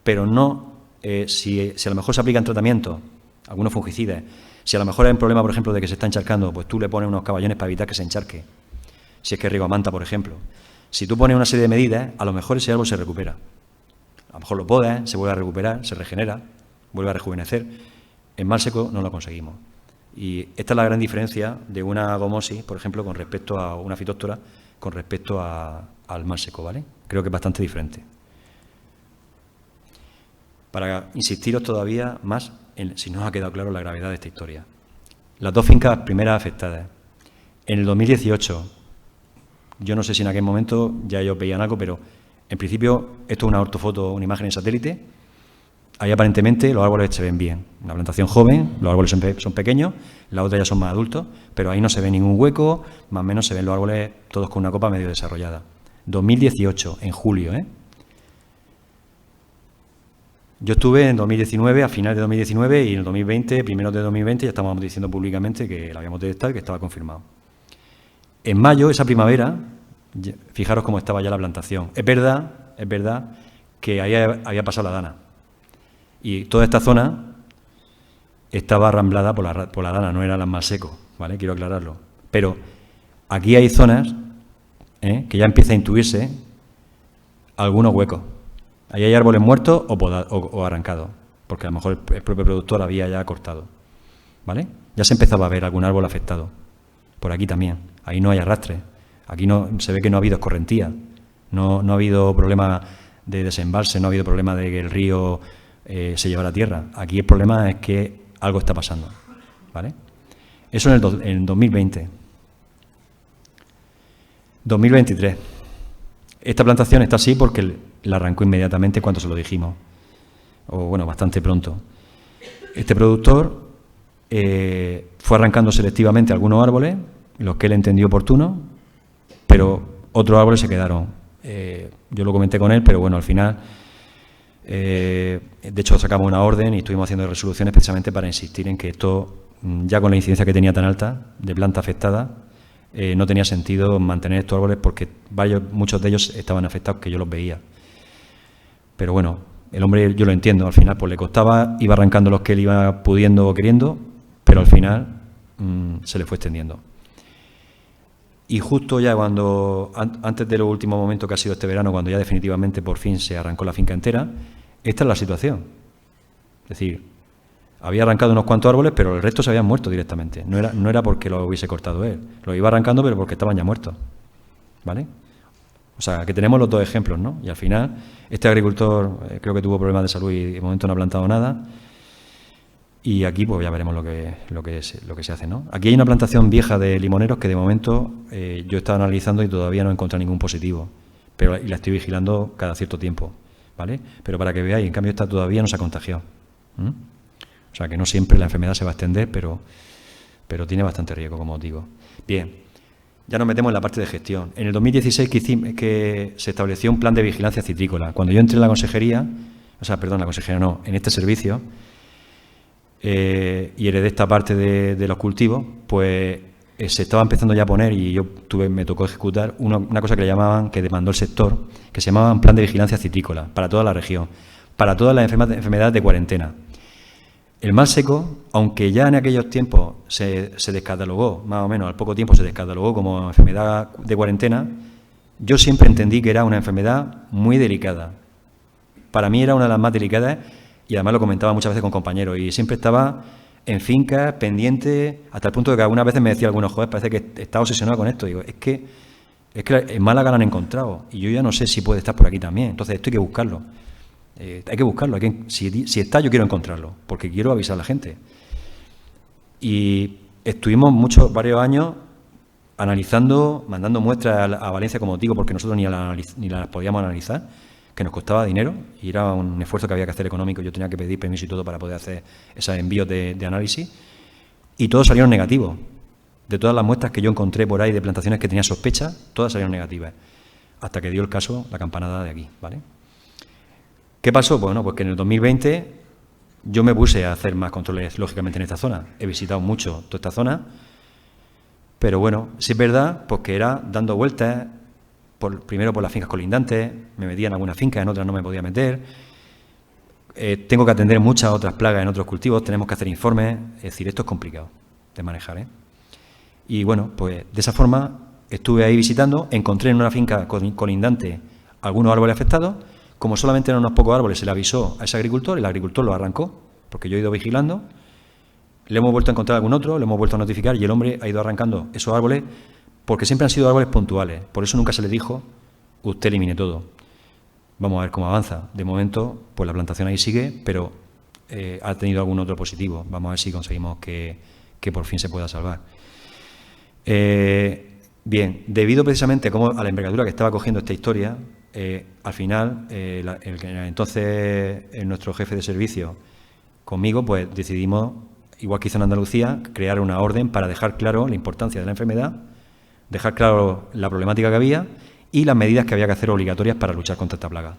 Speaker 4: Pero no, si a lo mejor se aplican tratamientos, algunos fungicidas, si a lo mejor hay un problema, por ejemplo, de que se está encharcando, pues tú le pones unos caballones para evitar que se encharque. si es que riego a manta, por ejemplo. Si tú pones una serie de medidas, a lo mejor ese árbol se recupera. A lo mejor lo podas, se vuelve a recuperar, se regenera, vuelve a rejuvenecer. En mal seco no lo conseguimos. Y esta es la gran diferencia de una gomosis, por ejemplo, con respecto a una fitóptora, con respecto al mal seco, ¿vale? Creo que es bastante diferente. Para insistiros todavía más, si no os ha quedado claro la gravedad de esta historia. Las 2 fincas primeras afectadas. En el 2018, yo no sé si en aquel momento ya ellos veían algo, pero en principio esto es una ortofoto, una imagen en satélite. Ahí aparentemente los árboles se ven bien. Una plantación joven, los árboles son pequeños, las otras ya son más adultos, pero ahí no se ve ningún hueco, más o menos se ven los árboles todos con una copa medio desarrollada. 2018, en julio, ¿eh? Yo estuve en 2019, a final de 2019, y en el 2020, primeros de 2020, ya estábamos diciendo públicamente que la habíamos detectado y que estaba confirmado. En mayo, esa primavera, fijaros cómo estaba ya la plantación. Es verdad que ahí había pasado la dana. Y toda esta zona estaba arramblada por la dana, no era la más seco, ¿vale? Quiero aclararlo. Pero aquí hay zonas que ya empieza a intuirse algunos huecos. Ahí hay árboles muertos o arrancados, porque a lo mejor el propio productor había ya cortado, ¿vale? Ya se empezaba a ver algún árbol afectado. Por aquí también. Ahí no hay arrastre. Aquí no se ve que no ha habido escorrentía. No ha habido problema de desembalse, no ha habido problema de que el río se llevara a tierra. Aquí el problema es que algo está pasando, ¿vale? Eso en 2020. 2023. Esta plantación está así porque la arrancó inmediatamente cuando se lo dijimos, o bueno, bastante pronto. Este productor fue arrancando selectivamente algunos árboles, los que él entendió oportuno, pero otros árboles se quedaron. Yo lo comenté con él, pero bueno, al final, de hecho sacamos una orden y estuvimos haciendo resoluciones precisamente para insistir en que esto, ya con la incidencia que tenía tan alta de planta afectada, no tenía sentido mantener estos árboles porque muchos de ellos estaban afectados, que yo los veía. Pero bueno, el hombre, yo lo entiendo, al final pues le costaba, iba arrancando los que él iba pudiendo o queriendo, pero al final se le fue extendiendo. Y justo ya cuando, antes de los últimos momentos que ha sido este verano, cuando ya definitivamente por fin se arrancó la finca entera, esta es la situación. Es decir, había arrancado unos cuantos árboles, pero el resto se habían muerto directamente. No era porque lo hubiese cortado él. Lo iba arrancando, pero porque estaban ya muertos. ¿Vale? O sea, que tenemos los dos ejemplos, ¿no? Y al final, este agricultor creo que tuvo problemas de salud y de momento no ha plantado nada. Y aquí pues ya veremos lo que se hace, ¿no? Aquí hay una plantación vieja de limoneros que de momento yo he estado analizando y todavía no he encontrado ningún positivo. Y la estoy vigilando cada cierto tiempo, ¿vale? Pero para que veáis, en cambio esta todavía no se ha contagiado. O sea, que no siempre la enfermedad se va a extender, pero tiene bastante riesgo, como os digo. Bien, ya nos metemos en la parte de gestión. En el 2016 que se estableció un plan de vigilancia citrícola. Cuando yo entré en la consejería, en este servicio, y heredé esta parte de los cultivos, pues se estaba empezando ya a poner, y me tocó ejecutar una cosa que le llamaban, que demandó el sector, que se llamaba un plan de vigilancia citrícola para toda la región, para todas las enfermedades de cuarentena. El mal seco, aunque ya en aquellos tiempos se descatalogó, más o menos al poco tiempo se descatalogó como enfermedad de cuarentena, yo siempre entendí que era una enfermedad muy delicada. Para mí era una de las más delicadas, y además lo comentaba muchas veces con compañeros, y siempre estaba en fincas, pendiente, hasta el punto de que algunas veces me decía algunos, joder, parece que está obsesionado con esto. Digo, es que en Málaga lo han encontrado, y yo ya no sé si puede estar por aquí también, entonces esto hay que buscarlo. Hay que buscarlo, si está yo quiero encontrarlo, porque quiero avisar a la gente. Y estuvimos varios años analizando, mandando muestras a Valencia como digo, porque nosotros ni las podíamos analizar, que nos costaba dinero y era un esfuerzo que había que hacer económico. Yo tenía que pedir permiso y todo para poder hacer esos envíos de análisis, y todos salieron negativos. De todas las muestras que yo encontré por ahí de plantaciones que tenía sospecha, todas salieron negativas, hasta que dio el caso la campanada de aquí, ¿vale? ¿Qué pasó? Bueno, pues que en el 2020 yo me puse a hacer más controles, lógicamente, en esta zona. He visitado mucho toda esta zona, pero bueno, sí es verdad, pues que era dando vueltas, primero por las fincas colindantes, me metía en algunas fincas, en otras no me podía meter. Tengo que atender muchas otras plagas en otros cultivos, tenemos que hacer informes, es decir, esto es complicado de manejar, ¿eh? Y bueno, pues de esa forma estuve ahí visitando, encontré en una finca colindante algunos árboles afectados. Como solamente eran unos pocos árboles, se le avisó a ese agricultor, el agricultor lo arrancó, porque yo he ido vigilando, le hemos vuelto a encontrar algún otro, le hemos vuelto a notificar y el hombre ha ido arrancando esos árboles, porque siempre han sido árboles puntuales, por eso nunca se le dijo, usted elimine todo. Vamos a ver cómo avanza. De momento, pues la plantación ahí sigue, pero ha tenido algún otro positivo. Vamos a ver si conseguimos que por fin se pueda salvar. Bien, debido precisamente a la envergadura que estaba cogiendo esta historia, al final, entonces nuestro jefe de servicio conmigo, pues decidimos, igual que hizo en Andalucía, crear una orden para dejar claro la importancia de la enfermedad, dejar claro la problemática que había y las medidas que había que hacer obligatorias para luchar contra esta plaga.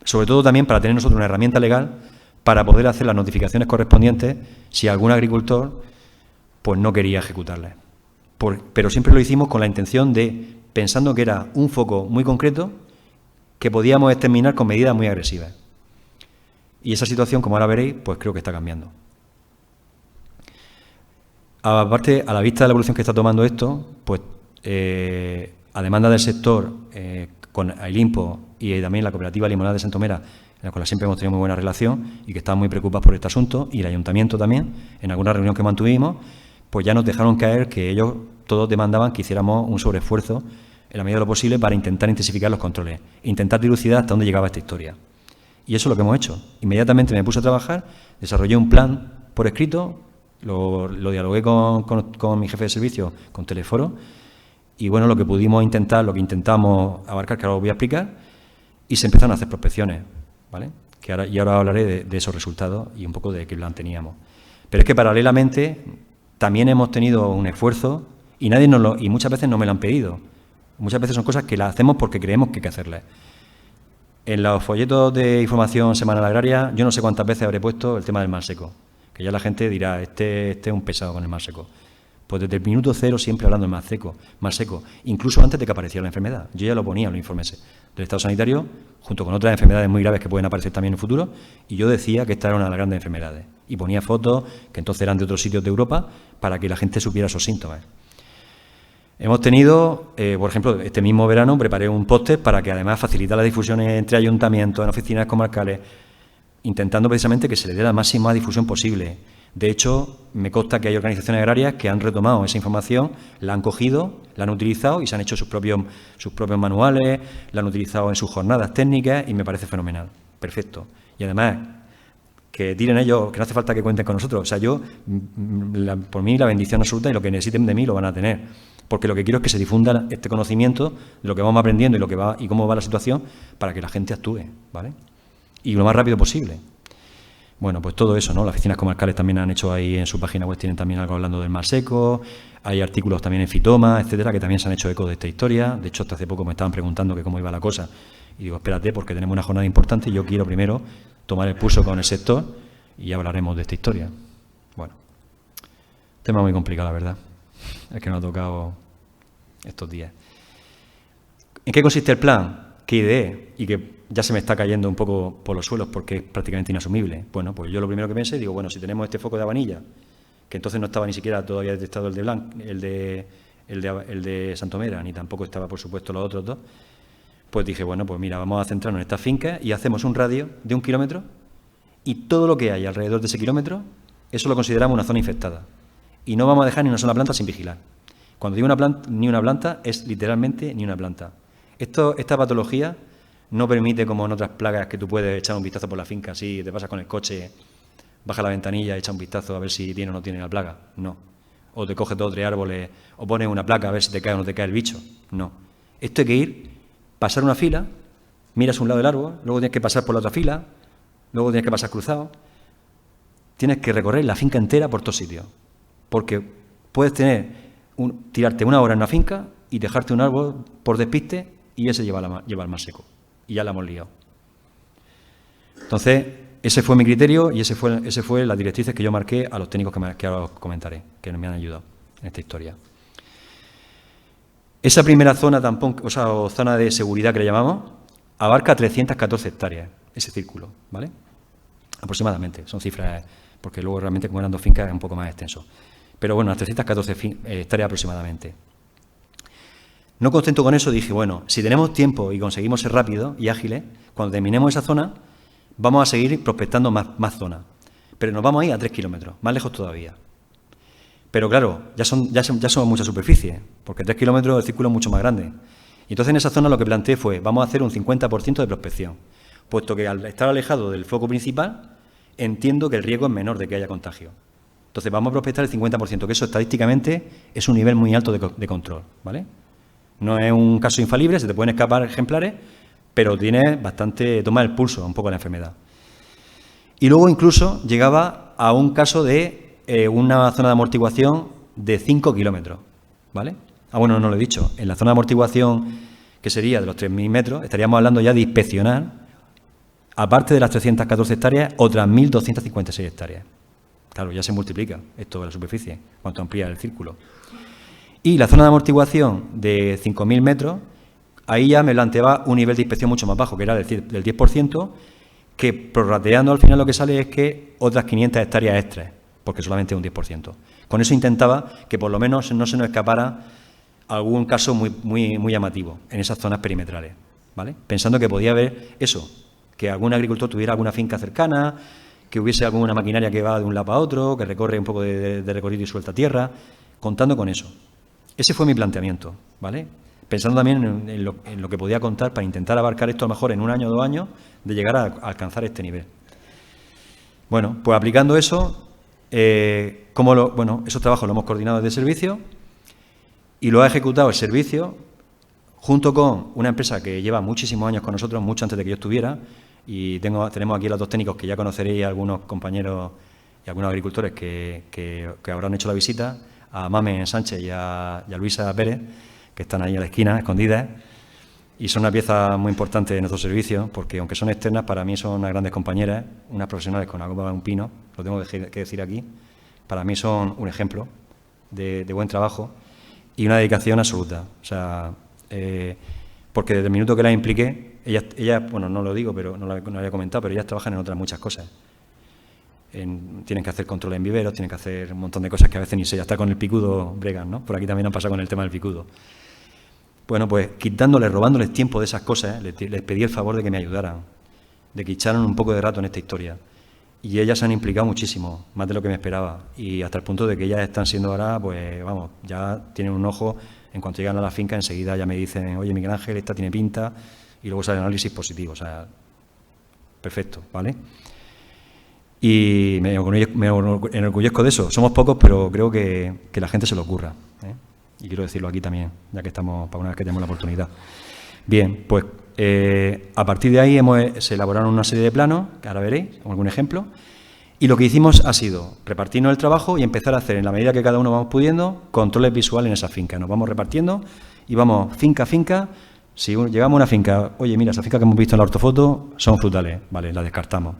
Speaker 4: Sobre todo también para tener nosotros una herramienta legal para poder hacer las notificaciones correspondientes si algún agricultor pues no quería ejecutarlas. Pero siempre lo hicimos con la intención de, pensando que era un foco muy concreto, que podíamos exterminar con medidas muy agresivas. Y esa situación, como ahora veréis, pues creo que está cambiando. Aparte, a la vista de la evolución que está tomando esto, pues a demanda del sector, con Ailimpo y también la cooperativa Limonada de Santomera, en la cual siempre hemos tenido muy buena relación y que estaban muy preocupados por este asunto, y el ayuntamiento también, en alguna reunión que mantuvimos, pues ya nos dejaron caer que ellos todos demandaban que hiciéramos un sobreesfuerzo en la medida de lo posible para intentar intensificar los controles, intentar dilucidar hasta dónde llegaba esta historia. Y eso es lo que hemos hecho. Inmediatamente me puse a trabajar, desarrollé un plan por escrito, lo dialogué con mi jefe de servicio, con Teleforo, y bueno, lo que pudimos intentar, lo que intentamos abarcar, que ahora os voy a explicar, y se empezaron a hacer prospecciones, ¿vale? Y ahora hablaré de esos resultados y un poco de qué plan teníamos. Pero es que paralelamente también hemos tenido un esfuerzo y y muchas veces no me lo han pedido. Muchas veces son cosas que las hacemos porque creemos que hay que hacerlas. En los folletos de información semanal agraria, yo no sé cuántas veces habré puesto el tema del mar seco, que ya la gente dirá, este es un pesado con el mar seco. Pues desde el minuto cero siempre hablando del mar seco, incluso antes de que apareciera la enfermedad. Yo ya lo ponía en los informes del Estado sanitario, junto con otras enfermedades muy graves que pueden aparecer también en el futuro, y yo decía que esta era una de las grandes enfermedades. Y ponía fotos que entonces eran de otros sitios de Europa para que la gente supiera esos síntomas. Hemos tenido, por ejemplo, este mismo verano preparé un póster para que además facilitar la difusión entre ayuntamientos, en oficinas comarcales, intentando precisamente que se le dé la máxima difusión posible. De hecho, me consta que hay organizaciones agrarias que han retomado esa información, la han cogido, la han utilizado y se han hecho sus propios manuales, la han utilizado en sus jornadas técnicas y me parece fenomenal. Perfecto. Y además, que tiren ellos, que no hace falta que cuenten con nosotros. O sea, por mí la bendición absoluta y lo que necesiten de mí lo van a tener. Porque lo que quiero es que se difunda este conocimiento de lo que vamos aprendiendo y cómo va la situación para que la gente actúe, ¿vale? Y lo más rápido posible. Bueno, pues todo eso, ¿no? Las oficinas comarcales también han hecho ahí en su página web, tienen también algo hablando del mar seco, hay artículos también en Fitoma, etcétera, que también se han hecho eco de esta historia. De hecho, hasta hace poco me estaban preguntando que cómo iba la cosa. Y digo, espérate, porque tenemos una jornada importante y yo quiero primero tomar el pulso con el sector y ya hablaremos de esta historia. Bueno, tema muy complicado, la verdad. Es que nos ha tocado estos días. ¿En qué consiste el plan? ¿Qué ideé? Y que ya se me está cayendo un poco por los suelos porque es prácticamente inasumible. Bueno, pues yo lo primero que pensé, digo, bueno, si tenemos este foco de Habanilla, que entonces no estaba ni siquiera todavía detectado el de Santomera, ni tampoco estaba, por supuesto, los otros dos, pues dije, bueno, pues mira, vamos a centrarnos en estas fincas y hacemos un radio de 1 kilómetro y todo lo que hay alrededor de ese kilómetro, eso lo consideramos una zona infectada. Y no vamos a dejar ni una sola planta sin vigilar. Cuando digo ni una planta, es literalmente ni una planta. Esta patología no permite, como en otras plagas, que tú puedes echar un vistazo por la finca, si te pasas con el coche, baja la ventanilla, echa un vistazo a ver si tiene o no tiene la plaga. No. O te coges 2 o 3 árboles, o pones una placa a ver si te cae o no te cae el bicho. No. Esto hay que ir, pasar una fila, miras un lado del árbol, luego tienes que pasar por la otra fila, luego tienes que pasar cruzado. Tienes que recorrer la finca entera por todos sitios. Porque puedes tirarte 1 hora en una finca y dejarte un árbol por despiste y ese lleva el mar seco. Y ya la hemos liado. Entonces, ese fue mi criterio y ese fue las directrices que yo marqué a los técnicos que ahora os comentaré, que me han ayudado en esta historia. Esa primera zona o zona de seguridad que le llamamos, abarca 314 hectáreas, ese círculo, ¿vale? Aproximadamente, son cifras, porque luego realmente como eran 2 fincas es un poco más extenso. Pero bueno, unas 314 hectáreas aproximadamente. No contento con eso, dije, bueno, si tenemos tiempo y conseguimos ser rápidos y ágiles, cuando terminemos esa zona, vamos a seguir prospectando más zonas. Pero nos vamos a ir a 3 kilómetros, más lejos todavía. Pero claro, ya son muchas superficies, porque 3 kilómetros el círculo es mucho más grande. Y entonces en esa zona lo que planteé fue, vamos a hacer un 50% de prospección, puesto que al estar alejado del foco principal, entiendo que el riesgo es menor de que haya contagio. Entonces vamos a prospectar el 50%, que eso estadísticamente es un nivel muy alto de control, ¿vale? No es un caso infalible, se te pueden escapar ejemplares, pero tienes bastante, toma el pulso un poco la enfermedad. Y luego incluso llegaba a un caso de una zona de amortiguación de 5 kilómetros, ¿vale? Bueno, no lo he dicho. En la zona de amortiguación, que sería de los 3.000 metros, estaríamos hablando ya de inspeccionar, aparte de las 314 hectáreas, otras 1.256 hectáreas. Claro, ya se multiplica esto de la superficie, cuanto amplía el círculo. Y la zona de amortiguación de 5.000 metros, ahí ya me planteaba un nivel de inspección mucho más bajo, que era del 10%, que prorrateando al final lo que sale es que otras 500 hectáreas extras, porque solamente un 10%. Con eso intentaba que por lo menos no se nos escapara algún caso muy llamativo en esas zonas perimetrales, ¿vale? Pensando que podía haber eso, que algún agricultor tuviera alguna finca cercana, que hubiese alguna maquinaria que va de un lado a otro, que recorre un poco de recorrido y suelta tierra, contando con eso. Ese fue mi planteamiento, ¿vale? Pensando también en lo que podía contar para intentar abarcar esto a lo mejor en 1 año o 2 años, de llegar a alcanzar este nivel. Bueno, pues aplicando eso, esos trabajos los hemos coordinado desde el servicio y lo ha ejecutado el servicio junto con una empresa que lleva muchísimos años con nosotros, mucho antes de que yo estuviera, y tenemos aquí a los 2 técnicos que ya conoceréis, algunos compañeros y algunos agricultores que habrán hecho la visita, a Mamen Sánchez y a Luisa Pérez, que están ahí a la esquina, escondidas, y son una pieza muy importante de nuestro servicio, porque aunque son externas, para mí son unas grandes compañeras, unas profesionales con la copa de un pino, lo tengo que decir aquí, para mí son un ejemplo de buen trabajo y una dedicación absoluta. O sea, porque desde el minuto que las impliqué, ellas, bueno, no lo digo, pero no lo había comentado, pero ellas trabajan en otras muchas cosas. Tienen que hacer control en viveros, tienen que hacer un montón de cosas que a veces ni sé, hasta con el picudo bregan, ¿no? Por aquí también han pasado con el tema del picudo. Bueno, pues robándoles tiempo de esas cosas, les pedí el favor de que me ayudaran, de que echaran un poco de rato en esta historia. Y ellas se han implicado muchísimo, más de lo que me esperaba. Y hasta el punto de que ellas están siendo ahora, pues vamos, ya tienen un ojo, en cuanto llegan a la finca, enseguida ya me dicen, oye, Miguel Ángel, esta tiene pinta, y luego sale el análisis positivo, o sea, perfecto, ¿vale? Y me enorgullezco de eso. Somos pocos, pero creo que la gente se lo ocurra, ¿eh? Y quiero decirlo aquí también, ya que estamos, para una vez que tenemos la oportunidad. Bien, pues a partir de ahí se elaboraron una serie de planos, que ahora veréis, algún ejemplo, y lo que hicimos ha sido repartirnos el trabajo y empezar a hacer, en la medida que cada uno vamos pudiendo, controles visuales en esa finca. Nos vamos repartiendo y vamos finca a finca. Si llegamos a una finca, oye, mira, esa finca que hemos visto en la ortofoto son frutales, vale, la descartamos.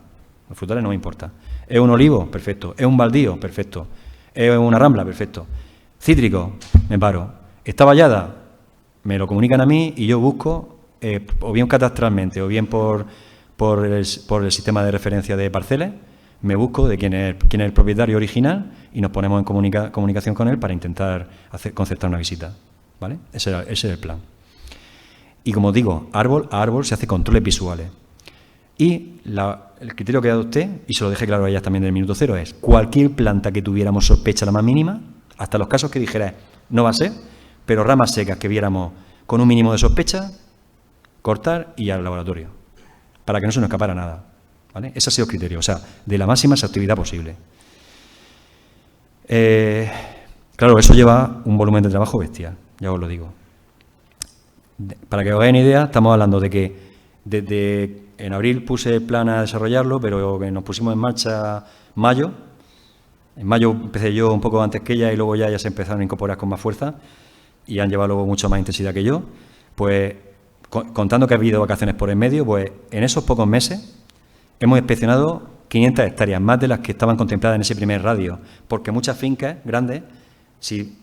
Speaker 4: Los frutales no me importa. ¿Es un olivo? Perfecto. ¿Es un baldío? Perfecto. ¿Es una rambla? Perfecto. Cítrico, me paro. ¿Está vallada? Me lo comunican a mí y yo busco, o bien catastralmente, o bien por el sistema de referencia de parcelas, me busco de quién es el propietario original y nos ponemos en comunicación con él para intentar concertar una visita, ¿vale? Ese es el plan. Y como digo, árbol a árbol se hace controles visuales. Y el criterio que adopté, y se lo dejé claro a ellas también del minuto cero, es cualquier planta que tuviéramos sospecha la más mínima, hasta los casos que dijera no va a ser, pero ramas secas que viéramos con un mínimo de sospecha, cortar y al laboratorio, para que no se nos escapara nada, ¿vale? Ese ha sido el criterio, o sea, de la máxima exhaustividad posible. Claro, eso lleva un volumen de trabajo bestial, ya os lo digo. Para que os hagáis una idea, estamos hablando de que desde en abril puse el plan a desarrollarlo, pero que nos pusimos en marcha mayo. En mayo empecé yo un poco antes que ella y luego ya se empezaron a incorporar con más fuerza y han llevado luego mucho más intensidad que yo. Pues contando que ha habido vacaciones por en medio, pues en esos pocos meses hemos inspeccionado 500 hectáreas, más de las que estaban contempladas en ese primer radio, porque muchas fincas grandes,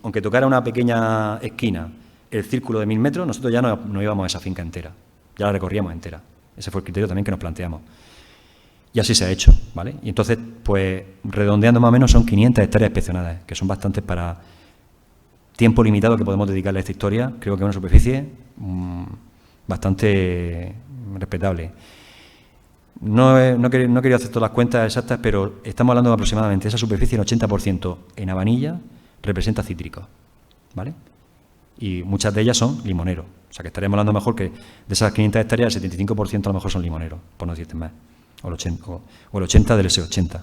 Speaker 4: aunque tocara una pequeña esquina el círculo de 1000 metros, nosotros ya no íbamos a esa finca entera, ya la recorríamos entera. Ese fue el criterio también que nos planteamos. Y así se ha hecho, ¿vale? Y entonces, pues, redondeando más o menos, son 500 hectáreas inspeccionadas, que son bastantes para tiempo limitado que podemos dedicarle a esta historia, creo que es una superficie bastante respetable. No he querido hacer todas las cuentas exactas, pero estamos hablando de aproximadamente esa superficie, el 80% en Habanilla representa cítricos, ¿vale? Y muchas de ellas son limoneros. O sea, que estaríamos hablando mejor que de esas 500 hectáreas, el 75% a lo mejor son limoneros, por no decirte más. O el 80 del S80.